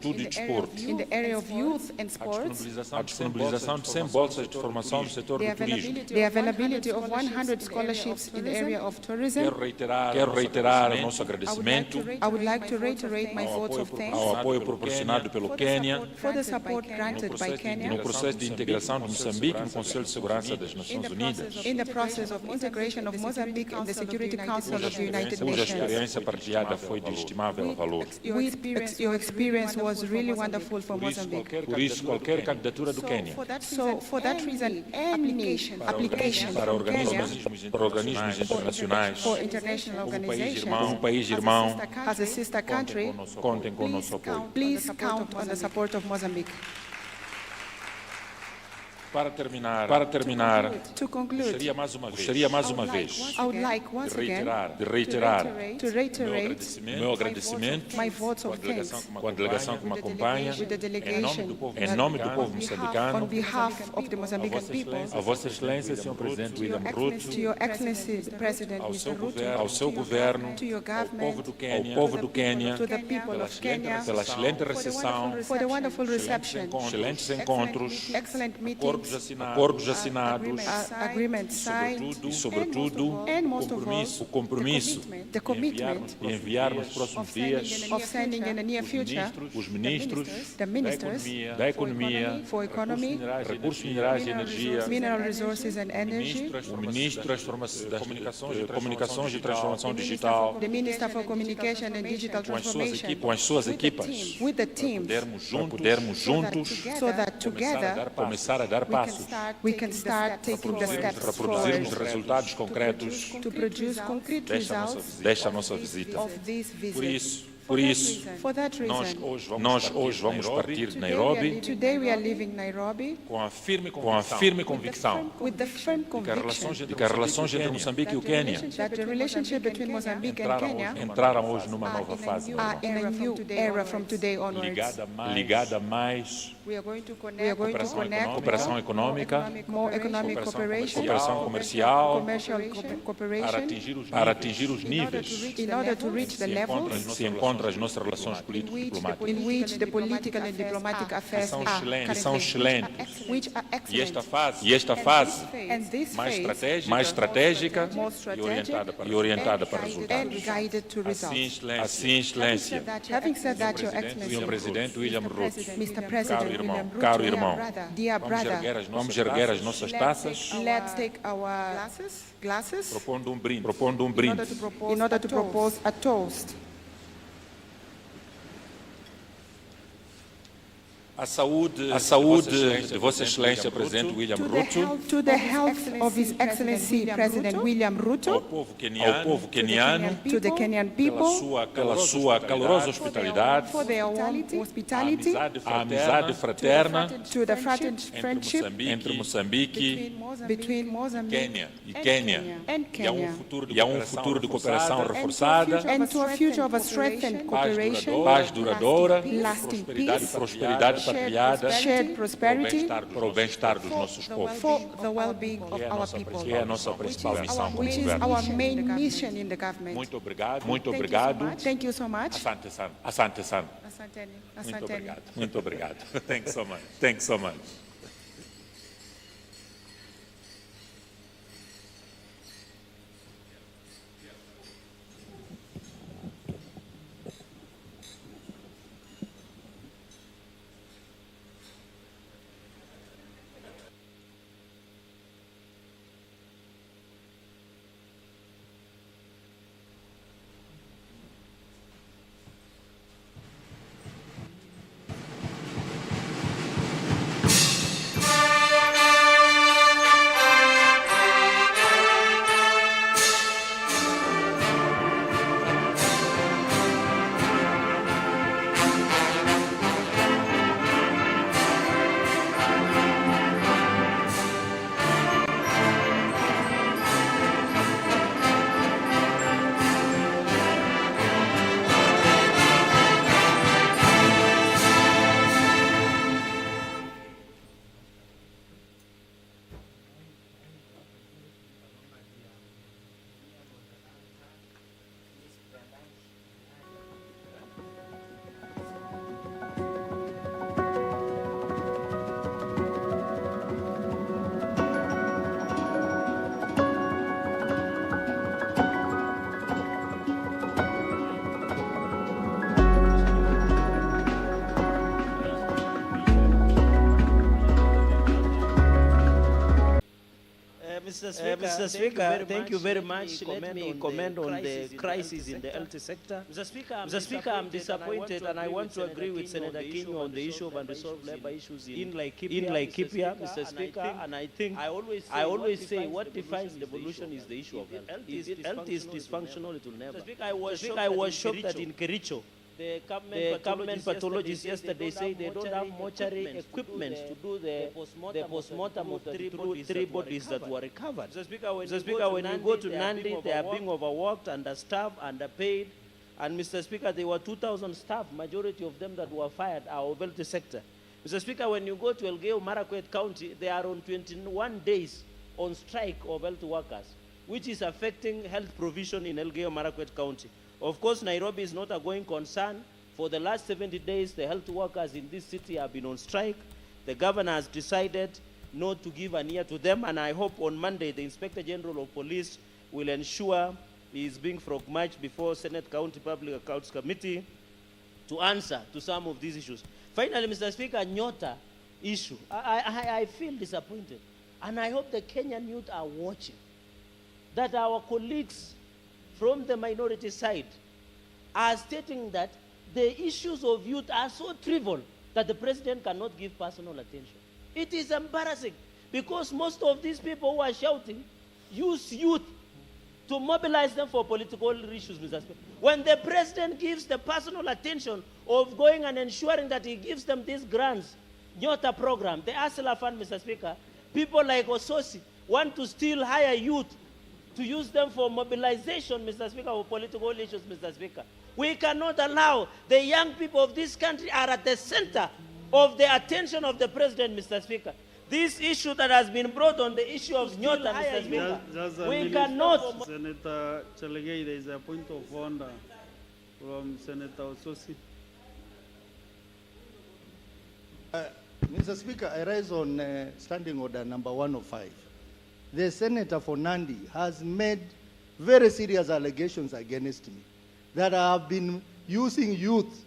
Tudo e desporto. In the area of youth and sports, A disponibilização de 100 bolsas de formação no setor do turismo. the availability of 100 scholarships in the area of tourism. Quero reiterar o nosso agradecimento I would like to reiterate my votes of thanks ao apoio proporcionado pelo Quênia for the support granted by Kenya no processo de integração de Moçambique no Conselho de Segurança das Nações Unidas, in the process of integration of Mozambique in the Security Council of the United cuja Nations. experiência partilhada foi de estimável valor. Your experience was really wonderful for Mozambique. Por isso, qualquer candidatura do Quênia So for that reason, any application para from Kenya organismos internacionais, for international organizations um país irmão, as a sister country, contem com o nosso apoio. please count on the support of Mozambique. Para terminar, To conclude, gostaria mais uma vez I would like once again de reiterar to reiterate o meu agradecimento my votes of thanks com a delegação que me acompanha, with the delegation em nome do povo on moçambicano, behalf of the Mozambican people, a Vossa Excelência, Sr. Presidente William Ruto, to Your Excellency President Mr. Ruto, ao seu governo, to your ao government, povo do Quênia, to the people of Kenya, pela excelente recepção, for the wonderful reception, excelentes encontros, excellent meetings, acordos assinados agreements signed, e, sobretudo, and most of all, o compromisso the commitment de enviar nos próximos dias of sending in the near future os ministros the ministers da economia, for economy, recursos minerais e energia, mineral resources and energy, o ministro das comunicações e transformação digital, the Minister for Communication and Digital Transformation, com as suas equipas, with the teams, para podermos juntos so that together começar a dar passos we can start taking the steps para produzirmos forward resultados concretos to produce concrete results desta nossa visita. of this visit. Por isso, For that nós reason, hoje vamos partir de Nairobi today we are leaving Nairobi com a firme convicção with the firm de que as relações entre Moçambique e o Quênia that the relationship between Mozambique and Kenya entraram hoje numa nova fase, are in a new era from today onwards. ligada mais We are going to connect cooperação econômica, more economic cooperation, cooperação comercial, commercial cooperation, para atingir os níveis in order to reach the levels se encontram as nossas relações político-diplomáticas, in which the political and diplomatic affairs que são excelentes. which are E esta excellent. fase And this phase, mais estratégica more strategic e orientada para and resultados. guided to results. Assim, Excelência, Having said that, Your Sr. Excellency, Presidente William Ruto, Mr. President William Ruto, caro irmão, dear brother, vamos erguer as nossas taças, let's take our glasses propondo um brinde in order to propose a toast. à saúde de Vossa Excelência Presidente William Ruto, To the health of His Excellency President William ao Ruto, povo queniano, to the Kenyan people, pela sua calorosa hospitalidade, for their warm hospitality, a amizade fraterna to the friendship entre Moçambique between Mozambique e Quênia, and e a Kenya, um futuro de cooperação reforçada, and to a future of a strengthened cooperation, paz duradoura, lasting peace, prosperidade partilhada, shared prosperity, para o bem-estar dos nossos povos, for the well-being of our people, que é a nossa principal missão como which is governo. our main mission in the government. Muito obrigado. Thank you so much. Asante sana. Asante sana. Asanteni. Muito obrigado. Thanks so much. Mr. Speaker, thank you very much. Let me comment on the crisis in the LT sector. Mr. Speaker, I'm disappointed, and I want to agree with Senator King on the issue of unresolved labor issues in Laikipia, Mr. Speaker. And I think I always say what defines revolution is the issue of health. If health is dysfunctional, it will never. I was shocked that in Kericho, the government pathologists yesterday say they don't have mortuary equipment to do the post-mortem of the three bodies that were recovered. Mr. Speaker, when you go to Nandi, they are being overworked, understaffed, underpaid. And Mr. Speaker, there were 2,000 staff, majority of them that were fired are of health sector. Mr. Speaker, when you go to Elgeyo Marakwet County, they are on 21 days on strike of health workers, which is affecting health provision in Elgeyo Marakwet County. Of course, Nairobi is not a going concern. For the last 70 days, the health workers in this city have been on strike. The governor has decided not to give an ear to them, and I hope on Monday the Inspector General of Police will ensure he is being frog-marched before Senate County Public Accounts Committee to answer to some of these issues. Finally, Mr. Speaker, Nyota issue. I feel disappointed, and I hope the Kenyan youth are watching, that our colleagues from the minority side are stating that the issues of youth are so trivial that the president cannot give personal attention. It is embarrassing, because most of these people who are shouting use youth to mobilize them for political issues, Mr. Speaker. When the president gives the personal attention of going and ensuring that he gives them these grants, Nyota program, the Asila Fund, Mr. Speaker, people like Ososi want to still hire youth to use them for mobilization, Mr. Speaker, for political issues, Mr. Speaker. We cannot allow the young people of this country are at the center of the attention of the president, Mr. Speaker. This issue that has been brought on the issue of Nyota, Mr. Speaker, we cannot. Senator Chalegei, there is a point of order from Senator Ososi. Mr. Speaker, I rise on standing order number 105. The senator for Nandi has made very serious allegations against me that I have been using youth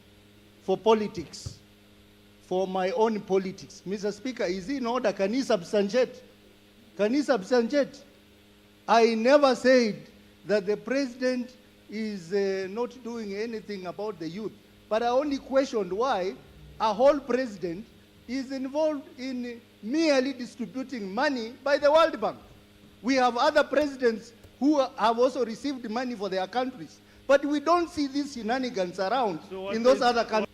for politics, for my own politics. Mr. Speaker, is he in order? Can he substantiate? Can he substantiate? I never said that the president is not doing anything about the youth, but I only questioned why a whole president is involved in merely distributing money by the World Bank. We have other presidents who have also received money for their countries, but we don't see these shenanigans around in those other countries.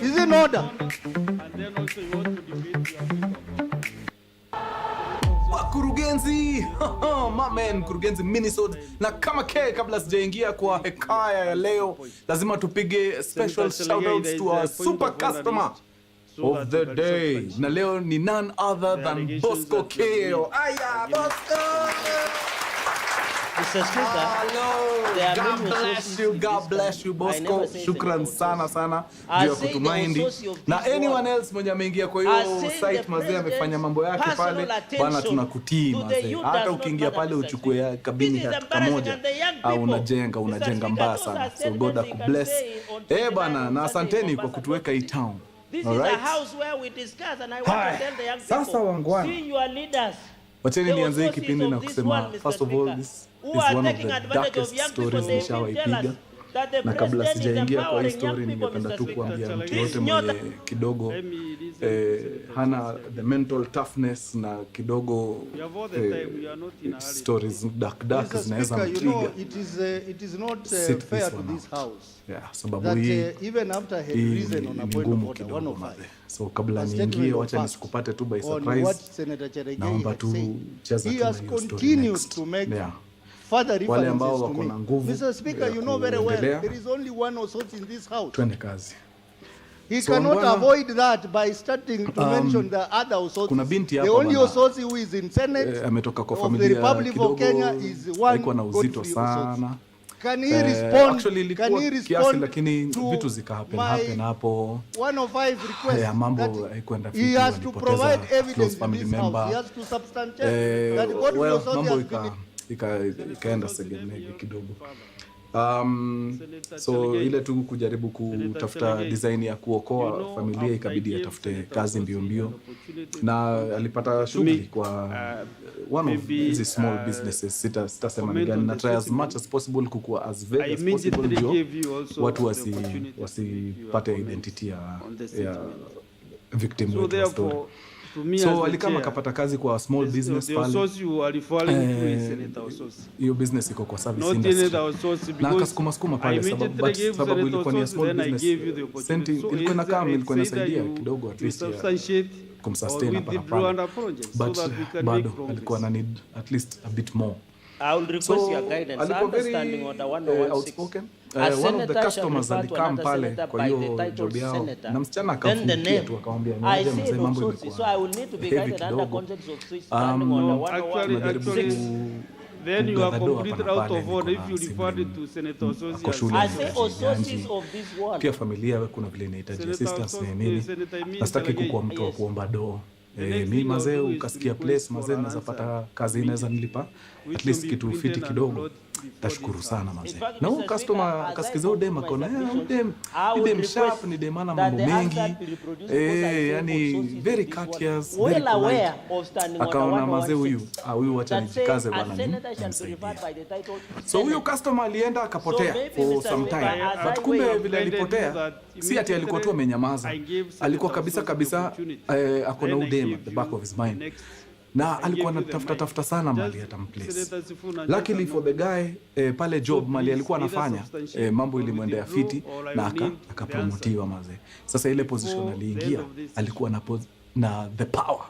Is in order? And then also you want to debate your point of order. Wakurugenzi, mamen, kurugenzi Minnesota. Na kama kabla sijaingia kwa hekaya ya leo, lazima tupige special shoutouts to our super customer of the day. Na leo ni none other than Bosco Keo. Aya, Bosco! Mr. Speaker, hello. God bless you, Bosco. Shukran sana juu ya kutumaindi. Na anyone else mwenye ameingia kwa hiyo site mazee amefanya mambo yake pale, bana tunakutii mazee. Hata ukiingia pale uchukue kabini dakika moja au unajenga mbaya sana. So God akubless. Bana, na asanteni kwa kutuweka hii town. This is a house where we discuss, and I want to tell the young people, see your leaders. Wacheni nianze hii kipindi na kusema, first of all, this is one of the darkest stories nishawaipiga. Na kabla sijaingia kwa hii story, ningependa tu kuambia mtu yote mwenye kidogo hana the mental toughness na kidogo stories dark zinaweza mtrigger. It is not fair to this house. Yeah, sababu hii even after he had risen on a point of order 105. So kabla niingie, wacha nisikupate tu by surprise. Naomba tu cheza tu hiyo story next. Wale ambao wako na nguvu. Mr. Speaker, you know very well there is only one Ososi in this house. Twende kazi. He cannot avoid that by starting to mention the other Ososi. The only Ososi who is in Senate ametoka kwa of the Republic of Kenya is one uzito sana. Can he respond? Actually, can he respond lakini vitu zika happen hapo. 105 request. Mambo haikwenda he has to provide evidence in this house. He has to substantiate that God knows all has been ikaenda segemnege kidogo. So ile tu kujaribu kutafuta design ya kuokoa familia, ikabidi atafute kazi mbio mbio, na alipata shughuli kwa one of these small businesses. Sitasema ni gani, na try as much as possible kukua as vague as possible, ndio watu wasipate identity ya victim of the story. So alikama kapata kazi kwa small business pale. Hiyo business iko kwa service industry. Na akasukuma pale sababu ilikuwa ni small business. Senti ilikuwa na kama ilikuwa inasaidia kidogo at least kumsustain hapa. But bado alikuwa na need at least a bit more. I will request your guidance, understanding on the 116. One of the customers alikam pale kwa hiyo job yao, na msichana akafungia tu akamwambia niaje mzee, mambo imekuwa so I will need to be guided under context of standing on the 116. Then you are completely out of order if you refer to Senator Ososi. I say Ososi of this world. Pia familia kuna vile inahitaji assistance na nini. Nastaki kukuwa mtu wa kuomba doo. Mimi mazee ukasikia place mazee naweza pata kazi inaweza nilipa at least kitu fiti kidogo, tashukuru sana mazee. Na huyo customer akasikiza udem akona udem sharp, ni dem ana mambo mengi, yani very courteous, very polite. Akaona mazee huyu acha nijikaze bwana nimsaidie. So huyo customer alienda akapotea for some time, but kumbe vile alipotea si ati alikuwa tu amenyamaza, alikuwa kabisa akona udem at the back of his mind, na alikuwa anatafuta sana mali atamplace. Luckily for the guy, pale job mali alikuwa anafanya, mambo ilimwendea fiti na akapromotiwa mazee. Sasa ile position aliingia alikuwa na the power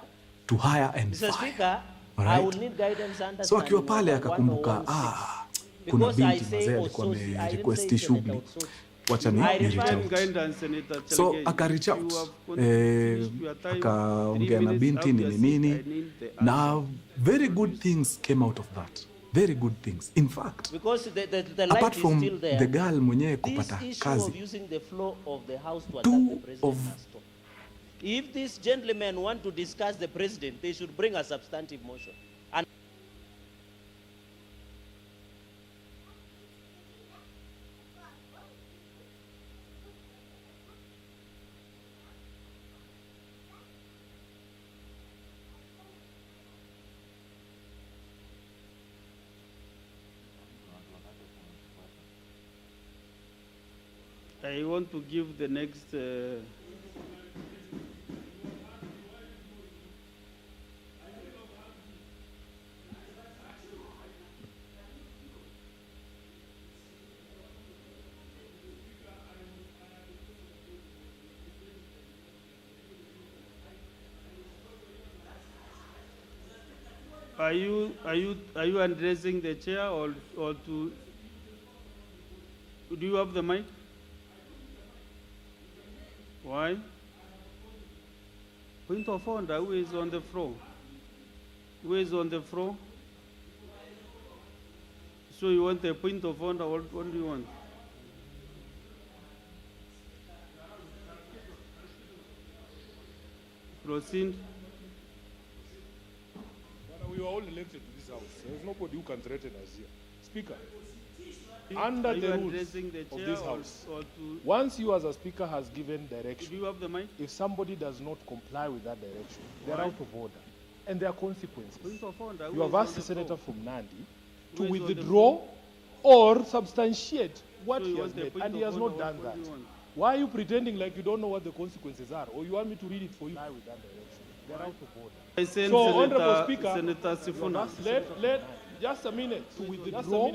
to hire and fire. Alright? So akiwa pale akakumbuka kuna binti mazee alikuwa amerequest shughuli, wacha ni reach out. So aka reach out, akaongea na binti nini, na very good things came out of that. Very good things. In fact, apart from the girl mwenyewe kupata kazi, if these gentlemen want to discuss the president, they should bring a substantive motion. And I want to give the next Are you addressing the chair or to? Do you have the mic? Why? Point of order. Who is on the floor? Who is on the floor? So you want a point of order? What do you want? Proceed. We were all elected to this house. There is nobody who can threaten us here. Speaker, under the rules of this house, once you as a speaker has given direction, you have the mic? If somebody does not comply with that direction, they're out of order. And there are consequences. You have asked the senator from Nandi to withdraw or substantiate what he has made, and he has not done that. Why are you pretending like you don't know what the consequences are, or you want me to read it for you? With that direction, they're out of order. So, Honorable Speaker, Senator Sifuna, let just a minute to withdraw,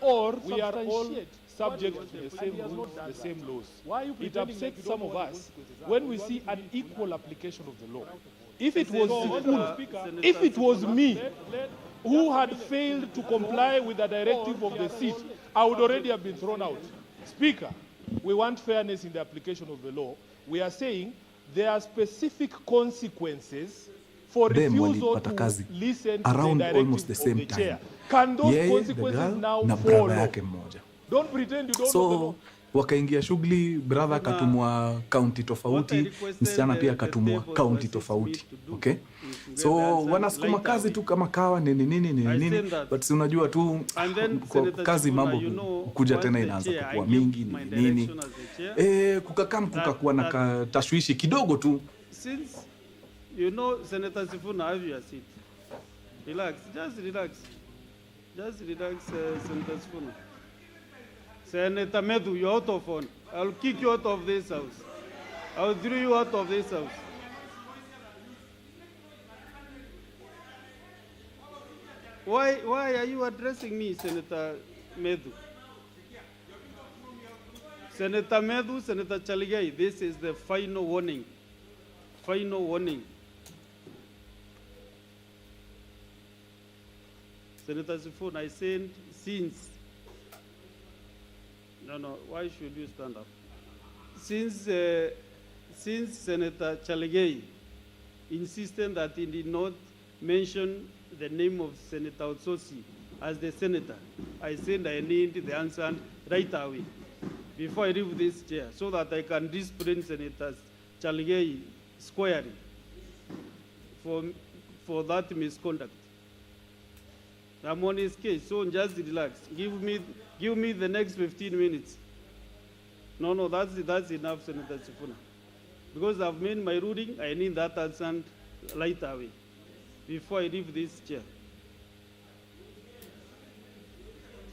or we are all subject to the same rules, the same laws. Why are you it upsets some of us when we see an equal application of the law. If it was me who had failed to comply with the directive of the seat, I would already have been thrown out. Speaker, we want fairness in the application of the law. We are saying there are specific consequences for refusal to listen around to the almost the same of the time. chair. Can those consequences now follow? Don't pretend you don't know the law. wakaingia shughuli, brother akatumwa kaunti tofauti, msichana pia akatumwa kaunti tofauti. Okay, so wanasukuma kazi tu kama kawa nini, but si unajua tu kwa kazi mambo kuja tena inaanza kuwa mingi nini, kukakuwa na tashwishi kidogo tu. Since you know Senator Sifuna, have your seat. Relax, just relax. Just relax, Senator Sifuna. Senator Medu, you're out of phone. I'll kick you out of this house. I'll throw you out of this house. Why are you addressing me, Senator Medu? Senator Medu, Senator Chaligai, this is the final warning. Final warning. Senator Sifuna, I said since. No, why should you stand up? Since Senator Chaligai insisted that he did not mention the name of Senator Otsosi as the senator, I said I need the answer right away before I leave this chair so that I can discipline Senator Chaligai squarely for that misconduct. I'm on his case, so just relax. Give me the next 15 minutes. No, that's enough, Senator Sifuna. Because I've made my ruling, I need that answer right away before I leave this chair.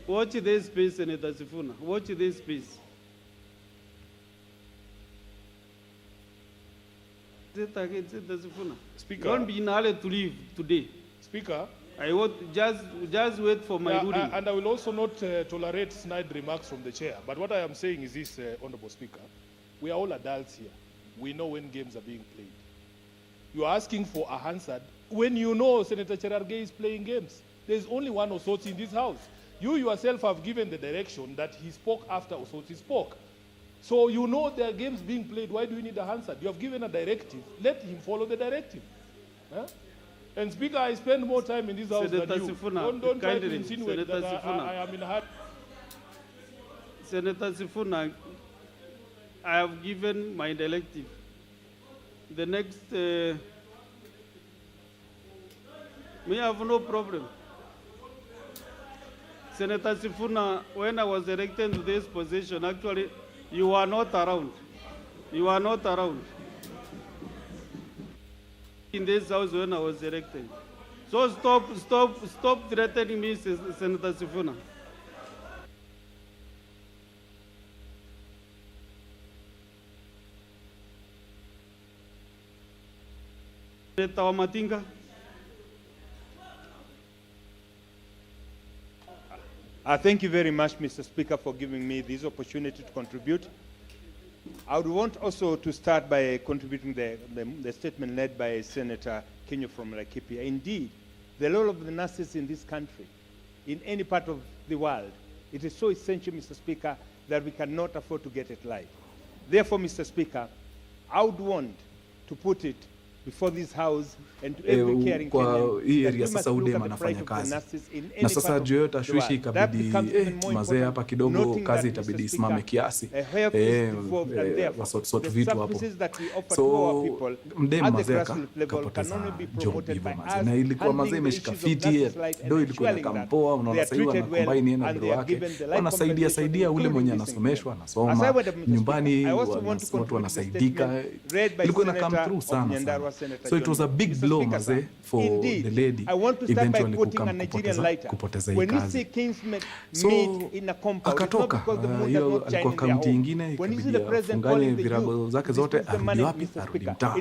Watch this space, Senator Sifuna. Watch this space. Speaker. Don't be in hurry to leave today. Speaker. I want just wait for my ruling. And I will also not tolerate snide remarks from the chair. But what I am saying is this, Honorable Speaker. We are all adults here. We know when games are being played. You are asking for a answer when you know Senator Cherargei is playing games. There's only one Osotsi in this house. You yourself have given the direction that he spoke after Osotsi spoke. So you know there are games being played. Why do you need a answer? You have given a directive. Let him follow the directive. Huh? And Speaker, I spend more time in this house Senator than you. Sifuna, Don't try to insinuate Senator that Sifuna. I am in a hurry. Senator Sifuna, I have given my directive. The next, me have no problem. Senator Sifuna, when I was elected to this position, actually, you were not around. You were not around in this house when I was elected. So stop threatening me, Senator Sifuna. Senator Wamatinga. Thank you very much, Mr. Speaker, for giving me this opportunity to contribute. I would want also to start by contributing the statement led by Senator Kenyo from Laikipia. Indeed, the role of the nurses in this country, in any part of the world, it is so essential, Mr. Speaker, that we cannot afford to get it right. Therefore, Mr. Speaker, I would want to put it before this house and to every caring kwa hii Kenyan, area sasa Udema anafanya kazi na sasa juu yote ashwishi ikabidi mazee hapa kidogo kazi itabidi isimame kiasi wasort vitu hapo, so mdema mazee kapoteza job hivyo mazee, na ilikuwa mazee imeshika fiti do ilikuwa inakampoa, unaona sasa hivi wanakombaini yeye na bro wake wanasaidia ule mwenye anasomeshwa anasoma nyumbani, watu wanasaidika, ilikuwa ina come through sana. So it was a big blow maze for the lady eventually kupoteza hii kazi. So akatoka hiyo alikuwa kaunti ingine, ikabidi afunganye virago zake zote arudi wapi? Arudi mtaa.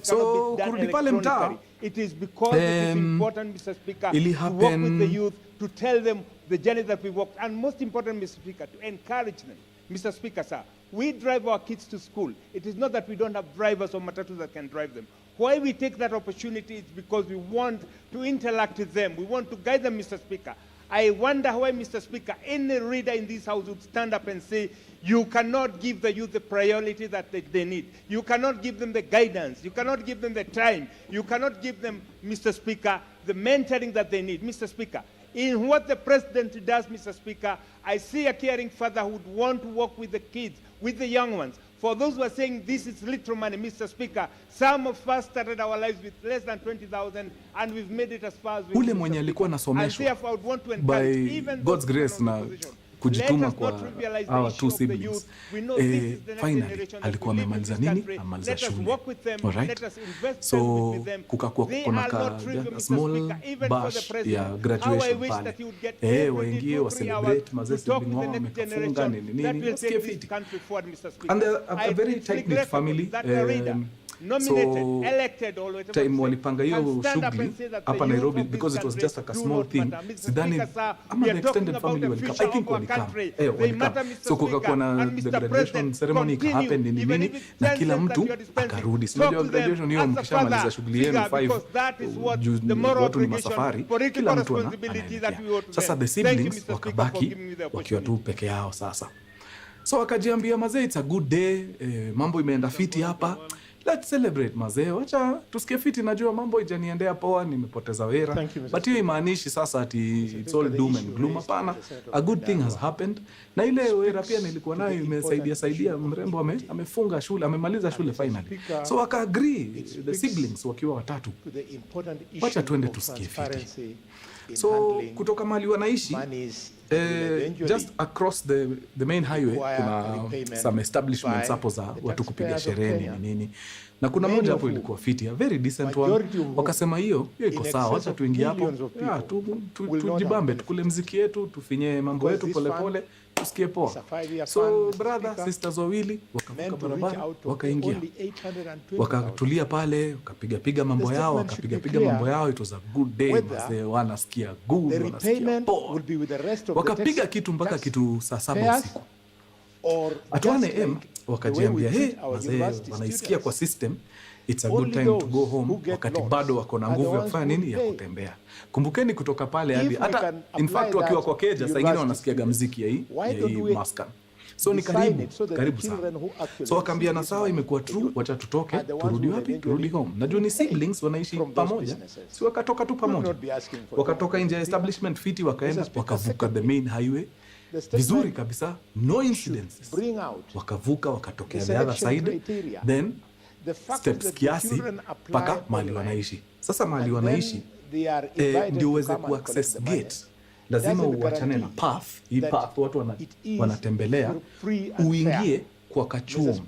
So kurudi pale mtaa, it is because it is important, Mr. Speaker, to work with the youth, to tell them the journey that we walked, and most important, Mr. Speaker, to encourage them. Mr. Speaker, sir, we drive our kids to school. It is not that we don't have drivers or matatus that can drive them. Why we take that opportunity is because we want to interact with them. We want to guide them, Mr. Speaker. I wonder why, Mr. Speaker, any reader in this house would stand up and say, you cannot give the youth the priority that they need. You cannot give them the guidance. You cannot give them the time. You cannot give them, Mr. Speaker, the mentoring that they need. Mr. Speaker, in what the president does, Mr. Speaker, I see a caring father who would want to work with the kids, with the young ones. For those who are saying this is little money, Mr. Speaker, some of us started our lives with less than 20,000 and we've made it as far as we ule mwenye alikuwa nasomeshwa by God's grace na kujituma kwa our two siblings. Finally alikuwa amemaliza nini? Amaliza shule. Alright? So kukakuwa kuna ka small bash ya graduation pale. Waingie wa celebrate mazee sibling wao wamekafunga nini wasikie fiti. And a very tight-knit family. So time walipanga hiyo shughuli hapa Nairobi because it was just like a small thing. Sidhani ama the extended family walikam. I think walikam. So kukakuwa na the graduation ceremony happen nini na kila mtu akarudi. Sio graduation hiyo mkishamaliza shughuli yenu 5 watu ni masafari, kila mtu anaelekea. Sasa the siblings wakabaki wakiwa tu peke yao sasa. So wakajiambia mazee, it's a good day, mambo imeenda fiti hapa. Let's celebrate mazee, wacha tusikie fiti, najua mambo ijaniendea poa, nimepoteza wera. But hiyo imaanishi sasa ati it's all doom and gloom, hapana. A good thing has happened. Na ile wera pia nilikuwa nayo imesaidia mrembo amefunga shule, amemaliza shule finally. So waka agree the siblings wakiwa watatu. Wacha tuende tusikie fiti. So kutoka mahali wanaishi just across the main highway kuna some establishments hapo za watu kupiga sherehe nini. Na kuna moja hapo ilikuwa fiti, a very decent one. Wakasema hiyo iko sawa, acha tuingie hapo. Tujibambe, tukule muziki yetu, tufinye mambo yetu polepole, tusikie poa. So brother, sisters wawili wakavuka barabara, wakaingia. Wakatulia pale, wakapiga mambo yao, mambo yao. It was a good day, wazee wanasikia good, wanasikia poa. Wakapiga kitu mpaka kitu saa 7 usiku. At 1 AM wakajiambia, wazee wanaisikia kwa system, it's a good time to go home, wakati bado wako na nguvu ya kufanya nini, ya kutembea. Kumbukeni kutoka pale hadi hata in fact wakiwa kwa keja saa nyingine wanasikia muziki ya hii maska. So ni karibu sana. So wakaambia na sawa, imekuwa true, wacha tutoke, turudi wapi? Turudi home. Najua ni siblings wanaishi pamoja. Si wakatoka tu pamoja. Wakatoka nje ya establishment fiti, wakaenda wakavuka the main highway. Vizuri kabisa, no incidents. Wakavuka wakatokea the other side, then steps kiasi paka mahali wanaishi. Sasa mahali wanaishi ndio uweze ku-access gate, lazima uachane na path. Hii path watu wanatembelea, uingie kwa kachuom.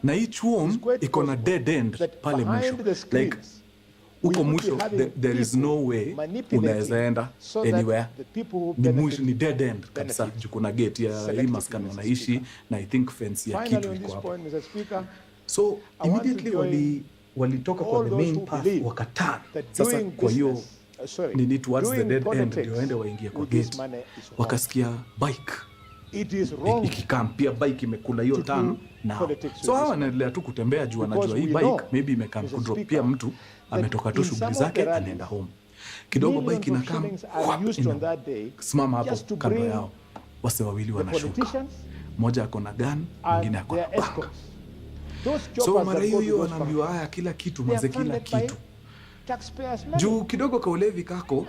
Na hii chuom iko na dead end pale mwisho. Like uko mwisho, there is no way unaweza enda anywhere. Ni mwisho, ni dead end kabisa. Kuna gate ya hii maskani wanaishi na I think fence ya kitu iko hapo. So immediately walitoka kwa the main path wakatana. Sasa kwa hiyo ni towards the dead end ndio waende waingie kwa gate. Wakasikia bike ikikampia, bike imekula hiyo turn na so hawa wanaendelea tu kutembea juu wanajua hii bike maybe imekam kudrop pia mtu ametoka tu shughuli zake anaenda home. Kidogo bike inakam simama hapo kando yao. Wase wawili wanashuka, mmoja ako na gun, mwingine ako na panga. So mara hiyo wanaambiwa haya kila kitu mazee, kila kitu juu kidogo kaulevi kako.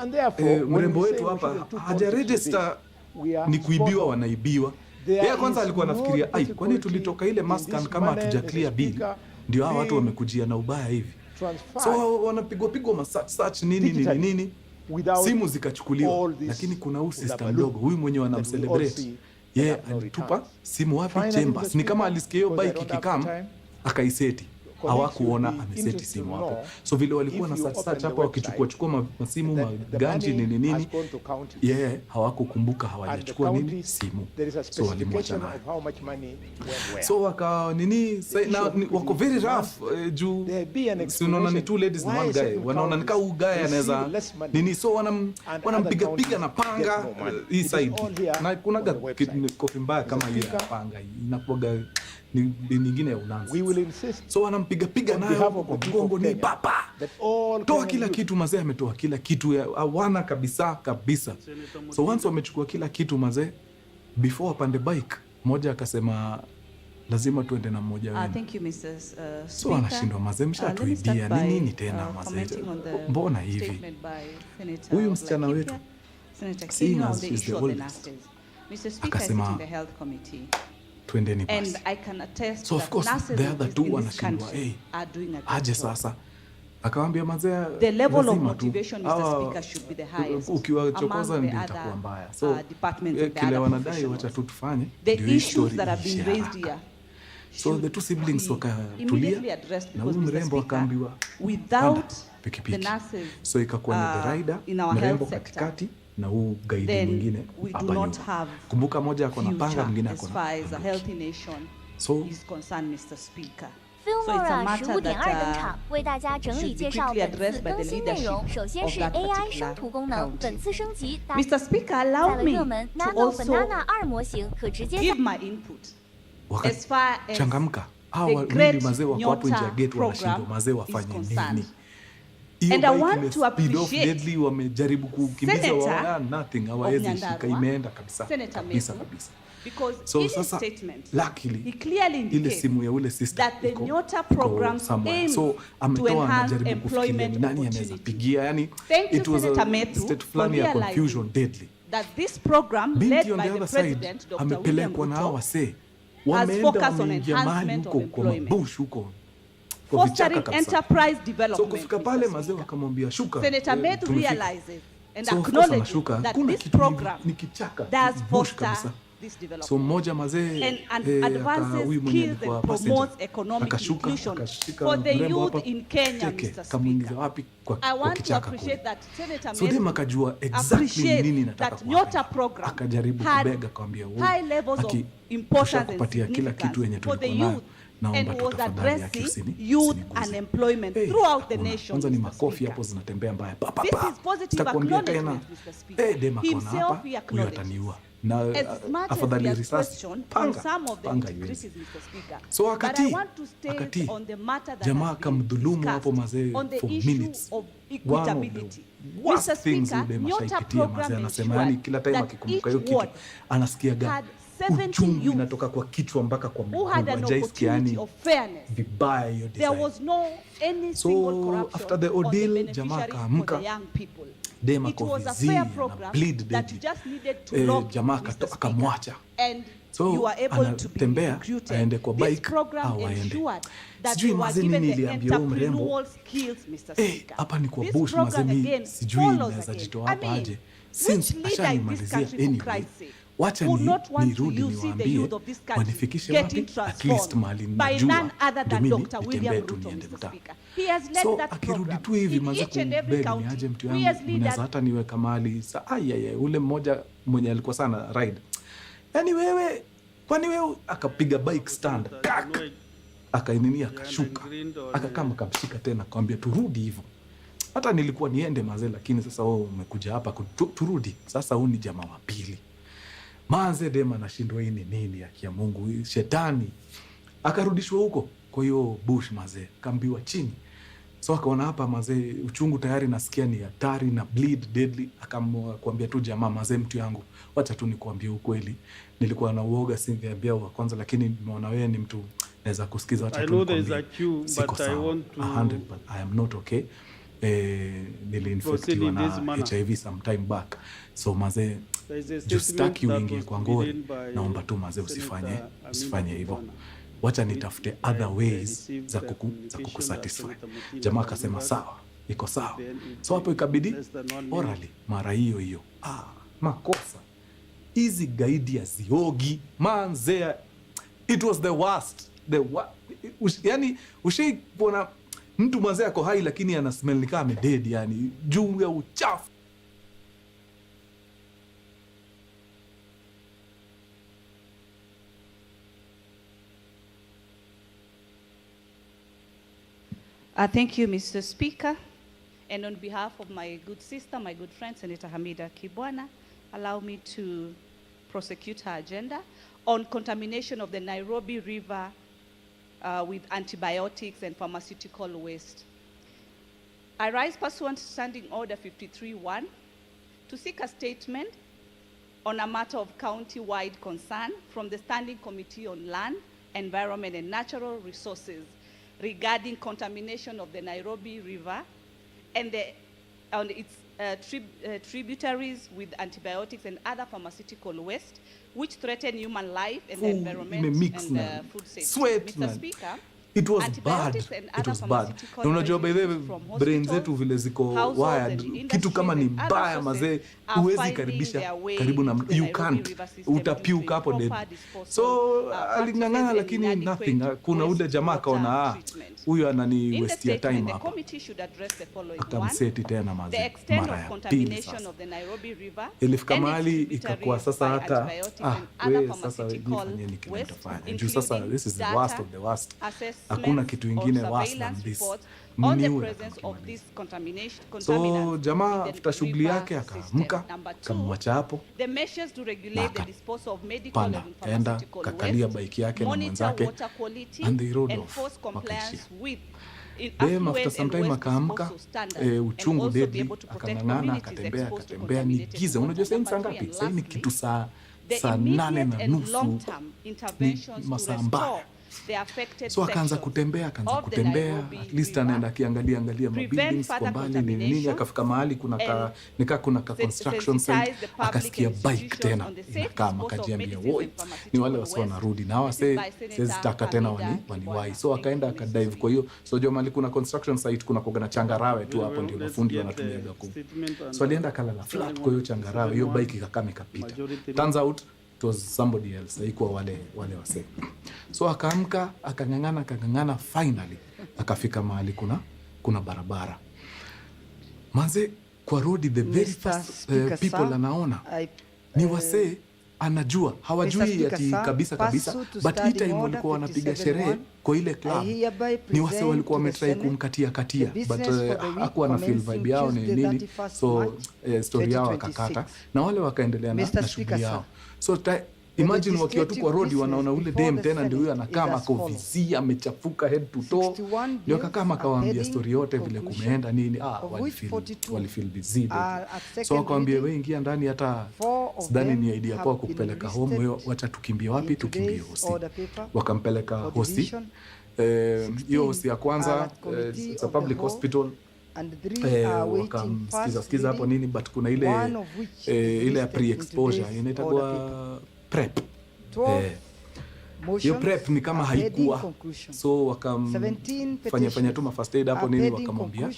Mrembo wetu hapa haja register ni kuibiwa, wanaibiwa. Yeye kwanza alikuwa anafikiria kwani tulitoka ile maskan kama hatuja clear bill ndio hao watu wamekujia na ubaya hivi. So wanapigwa search nini simu zikachukuliwa. Lakini kuna huyu sister mdogo huyu mwenye wanamcelebrate, yeye alitupa simu wapi? Chambers. Ni kama alisikia hiyo bike ikikam akaiseti, hawakuona ameseti simu hapo. So vile walikuwa na search hapo wakichukua masimu maganji nini hawakukumbuka hawajachukua nini simu. So walimwacha nayo. So waka wako very rough juu si unaona ni two ladies and one guy. Wanaona nika huyu guy anaweza nini, so wanampiga na panga hii side. Na kuna kofi mbaya kama hii ya panga inakuwa ni nyingine ya unanzi. So wanampiga nayo kwa mgongo ni papa. Toa kila kitu mazee, ametoa kila kitu, hawana kabisa. So once wamechukua kila kitu mazee, before apande bike, mmoja akasema lazima tuende na mmoja wenu. Thank you, Mrs. Speaker. So anashindwa mazee, mshatuibia nini tena mazee? Mbona hivi? Huyu msichana wetu Senator seeing Kinyo, on as the she's the issue of the oldest, nurses. Mr. Speaker, I sit akasema, in the health committee, twendeni and basi. I can attest So of that course nurses the other two in this wanashindwa, country are doing a good aje job. sasa. Akawambia mazee, The level of lazima tu. motivation, Mr. Speaker, should be the highest Ukiwachokoza among the ndio other itakuwa mbaya. So departments of the kile other wanadai professionals. wacha tu tufanye. The ndio hii issues story that have been iishe raised haraka. here So the should two siblings be immediately wakatulia addressed na because, huyu Mr. mrembo Speaker, akaambiwa without panda the pikipiki. nurses So ikakuwa ni the rider, in our mrembo health sector, katikati na huu gaidi then mwingine we do hapa not nyuma. have Kumbuka moja ako na panga, future mwingine as ako na far as a bunduki. healthy nation So is concerned, Mr. Speaker. So Fillmore it's a 15 matter 点2登 that 场，为大家整理 should 介 be 绍 quickly 本次 addressed by 更 the 新内容。 leadership 首先 of 是 that AI particular 生图功能， county. 本次升级搭 Mr. Speaker, 载 allow 了 me 热门 to Nano also Banana 2模型，可直接 give my input as far as Wakachangamka. Hawa the wawili Great mazee wako hapo nje ya Nyota gate wanashindwa program mazee is wafanye concerned. nini. Hiyo And I bike want to imespeed off appreciate deadly, wamejaribu kukimbiza Senator wao, nothing, hawawezi shika, Nyandarua, imeenda kabisa. Senator Kabisa Metu, kabisa. because So in his sasa statement, luckily he clearly ile indicates simu ya ule sister that the iko- Nyota iko program somewhere. aims So to ametoa, enhance anajaribu kufikiria ni employment nani anaweza opportunity. pigia, yani Thank you, it was Senator a Metu, state for fulani ya realizing confusion deadly. that this program Binti led on by the the other side President, Dr. William amepelekwa na hawa Ruto, wasee, has wameenda focused on wameingia mahali enhancement huko of kwa employment, mabush huko kwa vichaka fostering kabisa. enterprise So development. kufika Mr. pale Speaker. mazee wakamwambia shuka. Senator Metu tumefika. realizes and So of course acknowledges anashuka, that kuna this kitu program ni kichaka, does bush foster kabisa. this So development mmoja mazee and huyu advances mwenye skills alikuwa and passenger promotes economic akashuka inclusion akashika for the mrembo youth hapa, in Kenya, teke, Mr. kamuingiza Speaker. wapi kwa I want to kichaka appreciate kule. that Senator So dem Metu akajua exactly appreciates nini nataka that Nyota kuwafanya. program Akajaribu had kubega akamwambia high levels of importance and kupatia kila kitu yenye significance for the tulikuwa nayo, youth naomba and was tutafadhali yake addressing youth usiniguze. unemployment Hey, throughout the hakuna. nation, Kwanza ni Mr. makofi Speaker. hapo zinatembea mbaya. Pa, pa, This pa. is positive Sitakwambia tena. acknowledgement, Mr. Speaker. Dem akaona Himself, hapa, he huyu acknowledges. ataniua. Na As much as afadhali he has risasi, questioned on panga, some of the panga integrities, iwezi. Mr. Speaker. So But I akati, want to stay on the matter that jamaa has been akamdhulumu hapo discussed mazee on the for issue minutes. of One of equitability. the worst Mr. things Speaker, yule Nyota mashaipitia program mazee, anasema ensured yani kila time that akikumbuka each hiyo kitu ward anasikiaga had 70 uchungu youths inatoka kwa kichwa mpaka kwa who mguu, had an hajaisikia opportunity yani of fairness. vibaya hiyo There design. was no any So, single corruption after the on the ordeal, beneficiaries jamaa for akaamka, the young people. dem It ako was a vizii, fair ana program bleed that you deadly. just needed to log Jamaa Mr. Speaker, akamwacha. and So, you were able to be anatembea, recruited. aende kwa This bike, program au aende. ensured that Sijui they were mazee given nini the iliambia huyu mrembo. entrepreneurial skills, Mr. Eh, Speaker. hapa ni kwa This bush program mazee, again sijui follows naweza again. jitoa I hapa mean, aje. which Since leader in this ashanimalizia country for anyway. Christ's sake Wacha would not want to nirudi you see the niwaambie youth of this country wanifikishe getting wapi, at least transformed mahali by najua, none other ndio than mimi Dr. nitembee William tu Ruto, niende Mr. mtaa. Speaker. He has led So that akirudi program tu hivi in manze each and every kumbeli county. niaje mtu We yangu, as leaders mnaweza hata niweka mahali ule mmoja mwenye alikuwa sana ride, yani wewe, kwani wewe, akapiga bike stand kak, akainini akashuka, akakama akamshika tena akamwambia turudi hivyo. Hata nilikuwa niende mazee, lakini sasa wewe umekuja hapa turudi. Sasa huu ni jamaa wa pili manze, dema anashindwa hii ni nini ya Mungu, hii shetani. Akarudishwa huko kwa hiyo bush mazee, kaambiwa chini. So akaona hapa mazee uchungu tayari nasikia ni hatari na bleed deadly. Akamwambia tu jamaa, mazee mtu yangu, wacha tu nikuambie ukweli, nilikuwa na uoga singeambia wa kwanza, lakini nimeona wewe ni mtu naweza kusikiza, wacha tu nikwambie. I know there is a queue, Siko but I sawa, want to 100, but I am not okay. Nilinfectiwa in this na manner. HIV some time back. So mazee, There is a just statement staki that uingie was kwa ngori, given by naomba tu mazee Senator usifanye Amina hivyo. Kibwana. Wacha nitafute other ways received za the communication kukusatisfy. that Senator Mutinda Jamaa had akasema delivered. sawa, iko sawa. Then it So hapo ikabidi less than 1 minute. orally mara hiyo. Makosa hizi gaidi ya ziogi manzea, it was the worst. Yani ushaikuona mtu mazee ako hai lakini ana smell ni kama amededi, yani juu ya uchafu. Thank you, Mr. Speaker. And on behalf of my good sister, my good friend, Senator Hamida Kibwana, allow me to prosecute her agenda on contamination of the Nairobi River with antibiotics and pharmaceutical waste. I rise pursuant to Standing Order 53-1 to seek a statement on a matter of county-wide concern from the Standing Committee on Land, Environment and Natural Resources regarding contamination of the Nairobi River and its tributaries with antibiotics and other pharmaceutical waste, which threaten human life and the environment and food safety. Sweat, Mr. man. Speaker, It was bad. antibiotics and It other was bad. pharmaceutical Na unajua by the way, from brain hospitals, zetu vile ziko households wired, and kitu kama ni industries and mbaya other mazee, sources are huwezi finding karibisha their way karibu na, to the you Nairobi can't, River system utapiuka using hapo dead. proper disposal, So practices aling'ang'ana and lakini inadequate nothing. Kuna ule jamaa akaona treatment. huyu anani In the waste ya time statement, the hapa. committee should address the following: Akamseti tena the mazee extent mara of ya pili contamination sasa. of the Nairobi River, Ilifika any mahali tributaries ikakuwa sasa by hata antibiotics and other we sasa pharmaceutical nifanyeni kile waste, nitafanya. Juu sasa including this is the data, worst of the worst. assessments Hakuna kitu or ingine worse than surveillance this. reports on the Mniue presence of akamaliza. this So contaminants jamaa in the after shughuli river yake system. akaamka, Number two, kamwacha hapo, the measures to regulate the Naka- disposal of medical panda, and kaenda, pharmaceutical kakalia waste, bike yake na monitor mwenzake, water quality, and they rode off, enforce compliance wakaishia. with Dem after affluent some and time waste akaamka, disposal standards, and uchungu also be deadly, able to protect akang'ang'ana, communities akatembea, exposed to akatembea, ni contaminated giza. water. Unajua sasa ni saa Number ngapi? three, Sasa ni and kitu saa the 8:30 long-term interventions to masaa restore mbaya. the affected So akaanza sections kutembea, of the Nairobi at least River, anaenda akiangalia prevent mabuildings kwa further mbali nini nini, contamination, akafika mahali kuna ka, nika kuna ka construction sensitize site, the public akasikia and bike institutions tena on the safe inakaa, disposal of akajiambia medicines woi, and ni pharmaceutical wale wasio waste. wanarudi na hawa This is by siwezi Senator taka tena Hamida waniwahi. Kibwana. So akaenda Thank you, akadive Mr. kwa hiyo, so jua mali kuna construction site kuna kuga na changarawe tu Very hapo, well, ndio let's mafundi get wanatumia the gaku. statement and So alienda kalala flat kwa hiyo changarawe, hiyo bike ikakama ikapita. Majority Turns out it was somebody else, haikuwa wale wase. So akaamka, akang'ang'ana, finally akafika mahali kuna barabara. Manze kwa road the very first people anaona ni wase anajua, hawajui ati kabisa, but hii time walikuwa wanapiga sherehe kwa ile club, ni wase walikuwa wametry kumkatia, but hakuwa na feel vibe yao ni nini, so story yao akakata na wale wakaendelea na shughuli yao. So imagine wakiwa tu kwa road wanaona ule dem tena ndio huyo anakaa makovizia amechafuka head to toe, ndio akakaa akawaambia story yote vile kumeenda nini. Walifeel busy. So akawaambia wewe ingia ndani, hata sidhani ni idea kwa kupeleka home, wewe wacha tukimbie wapi, tukimbie hosi. Wakampeleka hosi. Hiyo hosi ya kwanza it's a public hospital. Wakamsikiza hapo nini, but kuna ile ya pre-exposure inaitwa PrEP. Hiyo PrEP ni kama haikuwa, so wakamfanya tu first aid hapo nini, wakamwambia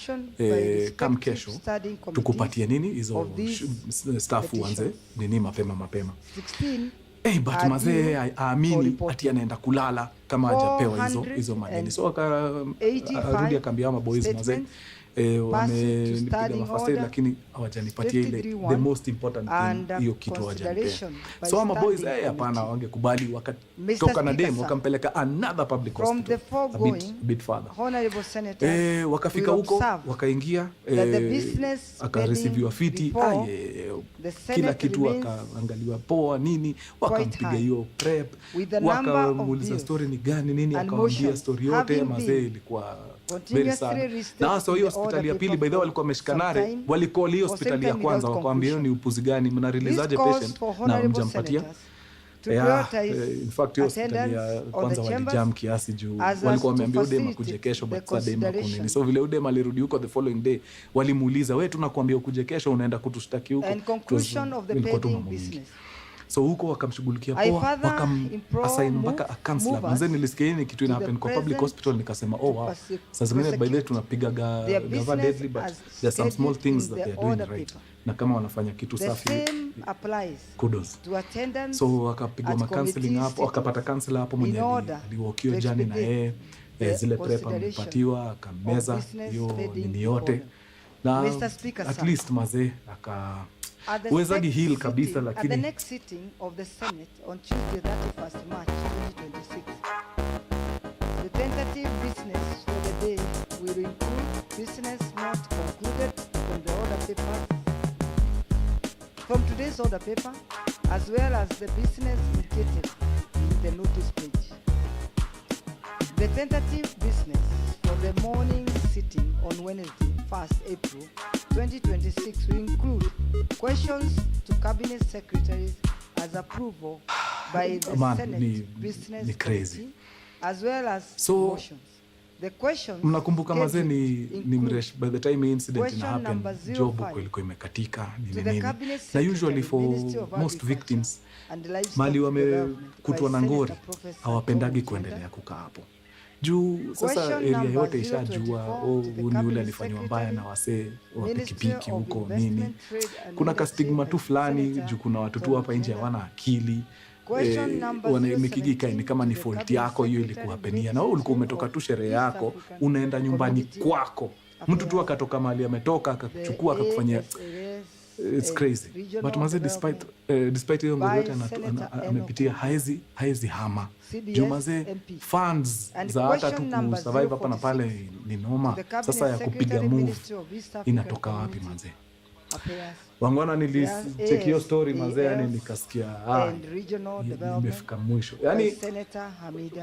come kesho tukupatie nini hizo staff uanze nini mapema. But mazee aamini ati anaenda kulala kama hajapewa hizo manini. So akarudi akaambia maboys mazee wamenipiga first aid lakini hawajanipatia ile the most important thing, hiyo kitu hawajanipea. So ama boys hapana, wangekubali wakatoka na demo wakampeleka another public hospital a bit further. Wakafika huko wakaingia, akareceiviwa fiti, kila kitu akaangaliwa poa nini, wakampiga hiyo PrEP, wakamuuliza story ni gani nini, akamwambia story yote mazee, ilikuwa very sad. Na so hiyo hospitali ya pili by the way walikuwa wameshikanare, walicall hiyo hospitali ya kwanza wakaambia hiyo ni upuzi gani, mna release aje patient na mjampatia. In fact hiyo hospitali ya kwanza walijam kiasi juu walikuwa wameambia udema kuje kesho, but sasa dema kunini. So vile udema alirudi huko the following day, walimuuliza wewe tunakuambia ukuje kesho unaenda kutushtaki huko. Ilikuwa tu mambo mingi. So huko wakamshughulikia poa, assign mpaka a counselor. Mwanzo nilisikia ni kitu ina happen kwa public hospital, nikasema wow. Sasa zingine by the way tunapiga gava deadly, but there are some small things that they are doing right. Na kama wanafanya kitu safi, kudos. So wakapigwa counseling hapo, wakapata counselor hapo mwenye aliwokio jani na yeye zile PrEP amepatiwa, akameza hiyo nini yote. Na at least mazee wezagi heal kabisa, lakini at the next sitting of the Senate on Tuesday 31st March 2026, the tentative business for the day will include business not concluded from the order paper, from today's order paper, as well as the business indicated in the notice page. The tentative business for the morning sitting on Wednesday, 1st April 2026 will include questions to Cabinet Secretaries as approval by the Senate Business Committee, as well as motions. The questions Mnakumbuka mazee ni include mresh, by the time incident ina question happen number job 05 huko ilikuwa imekatika to nini the nini. Cabinet Na usually Secretary, for Ministry of most Agriculture victims and Livestock mali Development wamekutwa by na ngori Senator Professor hawapendagi Tom kuendelea Mchunda. kukaa hapo juu sasa Question area number yote ishajua 024 to the huu ni ule Cabinet alifanywa mbaya na wasee wa Ministry pikipiki of huko Investment, nini. Trade and Kuna Industry kastigma tu and fulani Senator juu kuna watu tu Tom hapa nje Mchunda. hawana akili. Question number Mikigika ni kama ni 017 fault to the yako hiyo Cabinet ilikuwa Secretary, penia na wewe ulikuwa Ministry umetoka of tu sherehe East yako African unaenda nyumbani Community kwako mtu tu akatoka mahali ametoka akachukua akakufanyia it's crazy but mazee despite hiyo ngori yote amepitia haezi hama juu mazee funds za hata tu kusurvive hapa na pale ni noma. Sasa ya kupiga move inatoka wapi mazee? Wangwana nilicheck hiyo story mazee, yani nikasikia nimefika mwisho. Yani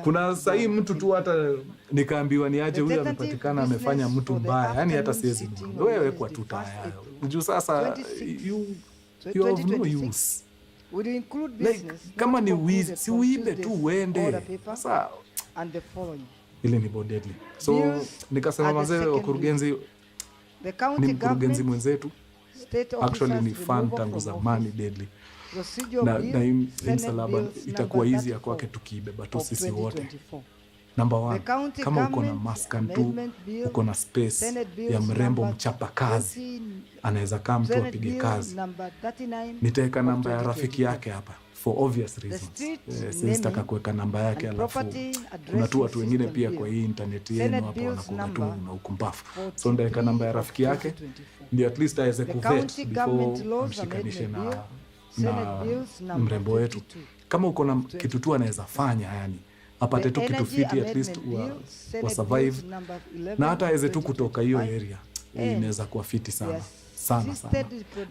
kuna sahii mtu tu hata nikaambiwa ni aje huyu amepatikana amefanya mtu mbaya, yani hata siwezi wewe kwa tutaya juu sasa you have no use. Like, kama ni wizi si uibe tu uende. Sasa ile ni deadly. So nikasema mazee wakurugenzi ni mkurugenzi mwenzetu actually ni fan tangu zamani deadly na Insalaba itakuwa easy ya kwake tukibeba tu sisi wote. Number 1, kama uko na maskan tu uko na space ya mrembo mchapa kazi anaweza kaa mtu apige kazi, nitaweka namba ya rafiki yake hapa for obvious reasons. Sitaka kuweka namba yake alafu kuna tu watu wengine pia kwa hii internet yenu hapo wanakuwa tu na ukumbafu. So ndaweka namba ya rafiki yake ndio at least aweze kuvet before amshikanishe na mrembo wetu. Kama uko na kitu tu anaweza fanya, yani apate tu kitu fiti at least wa survive na hata aweze tu kutoka hiyo area, inaweza kuwa fiti sana sana sana.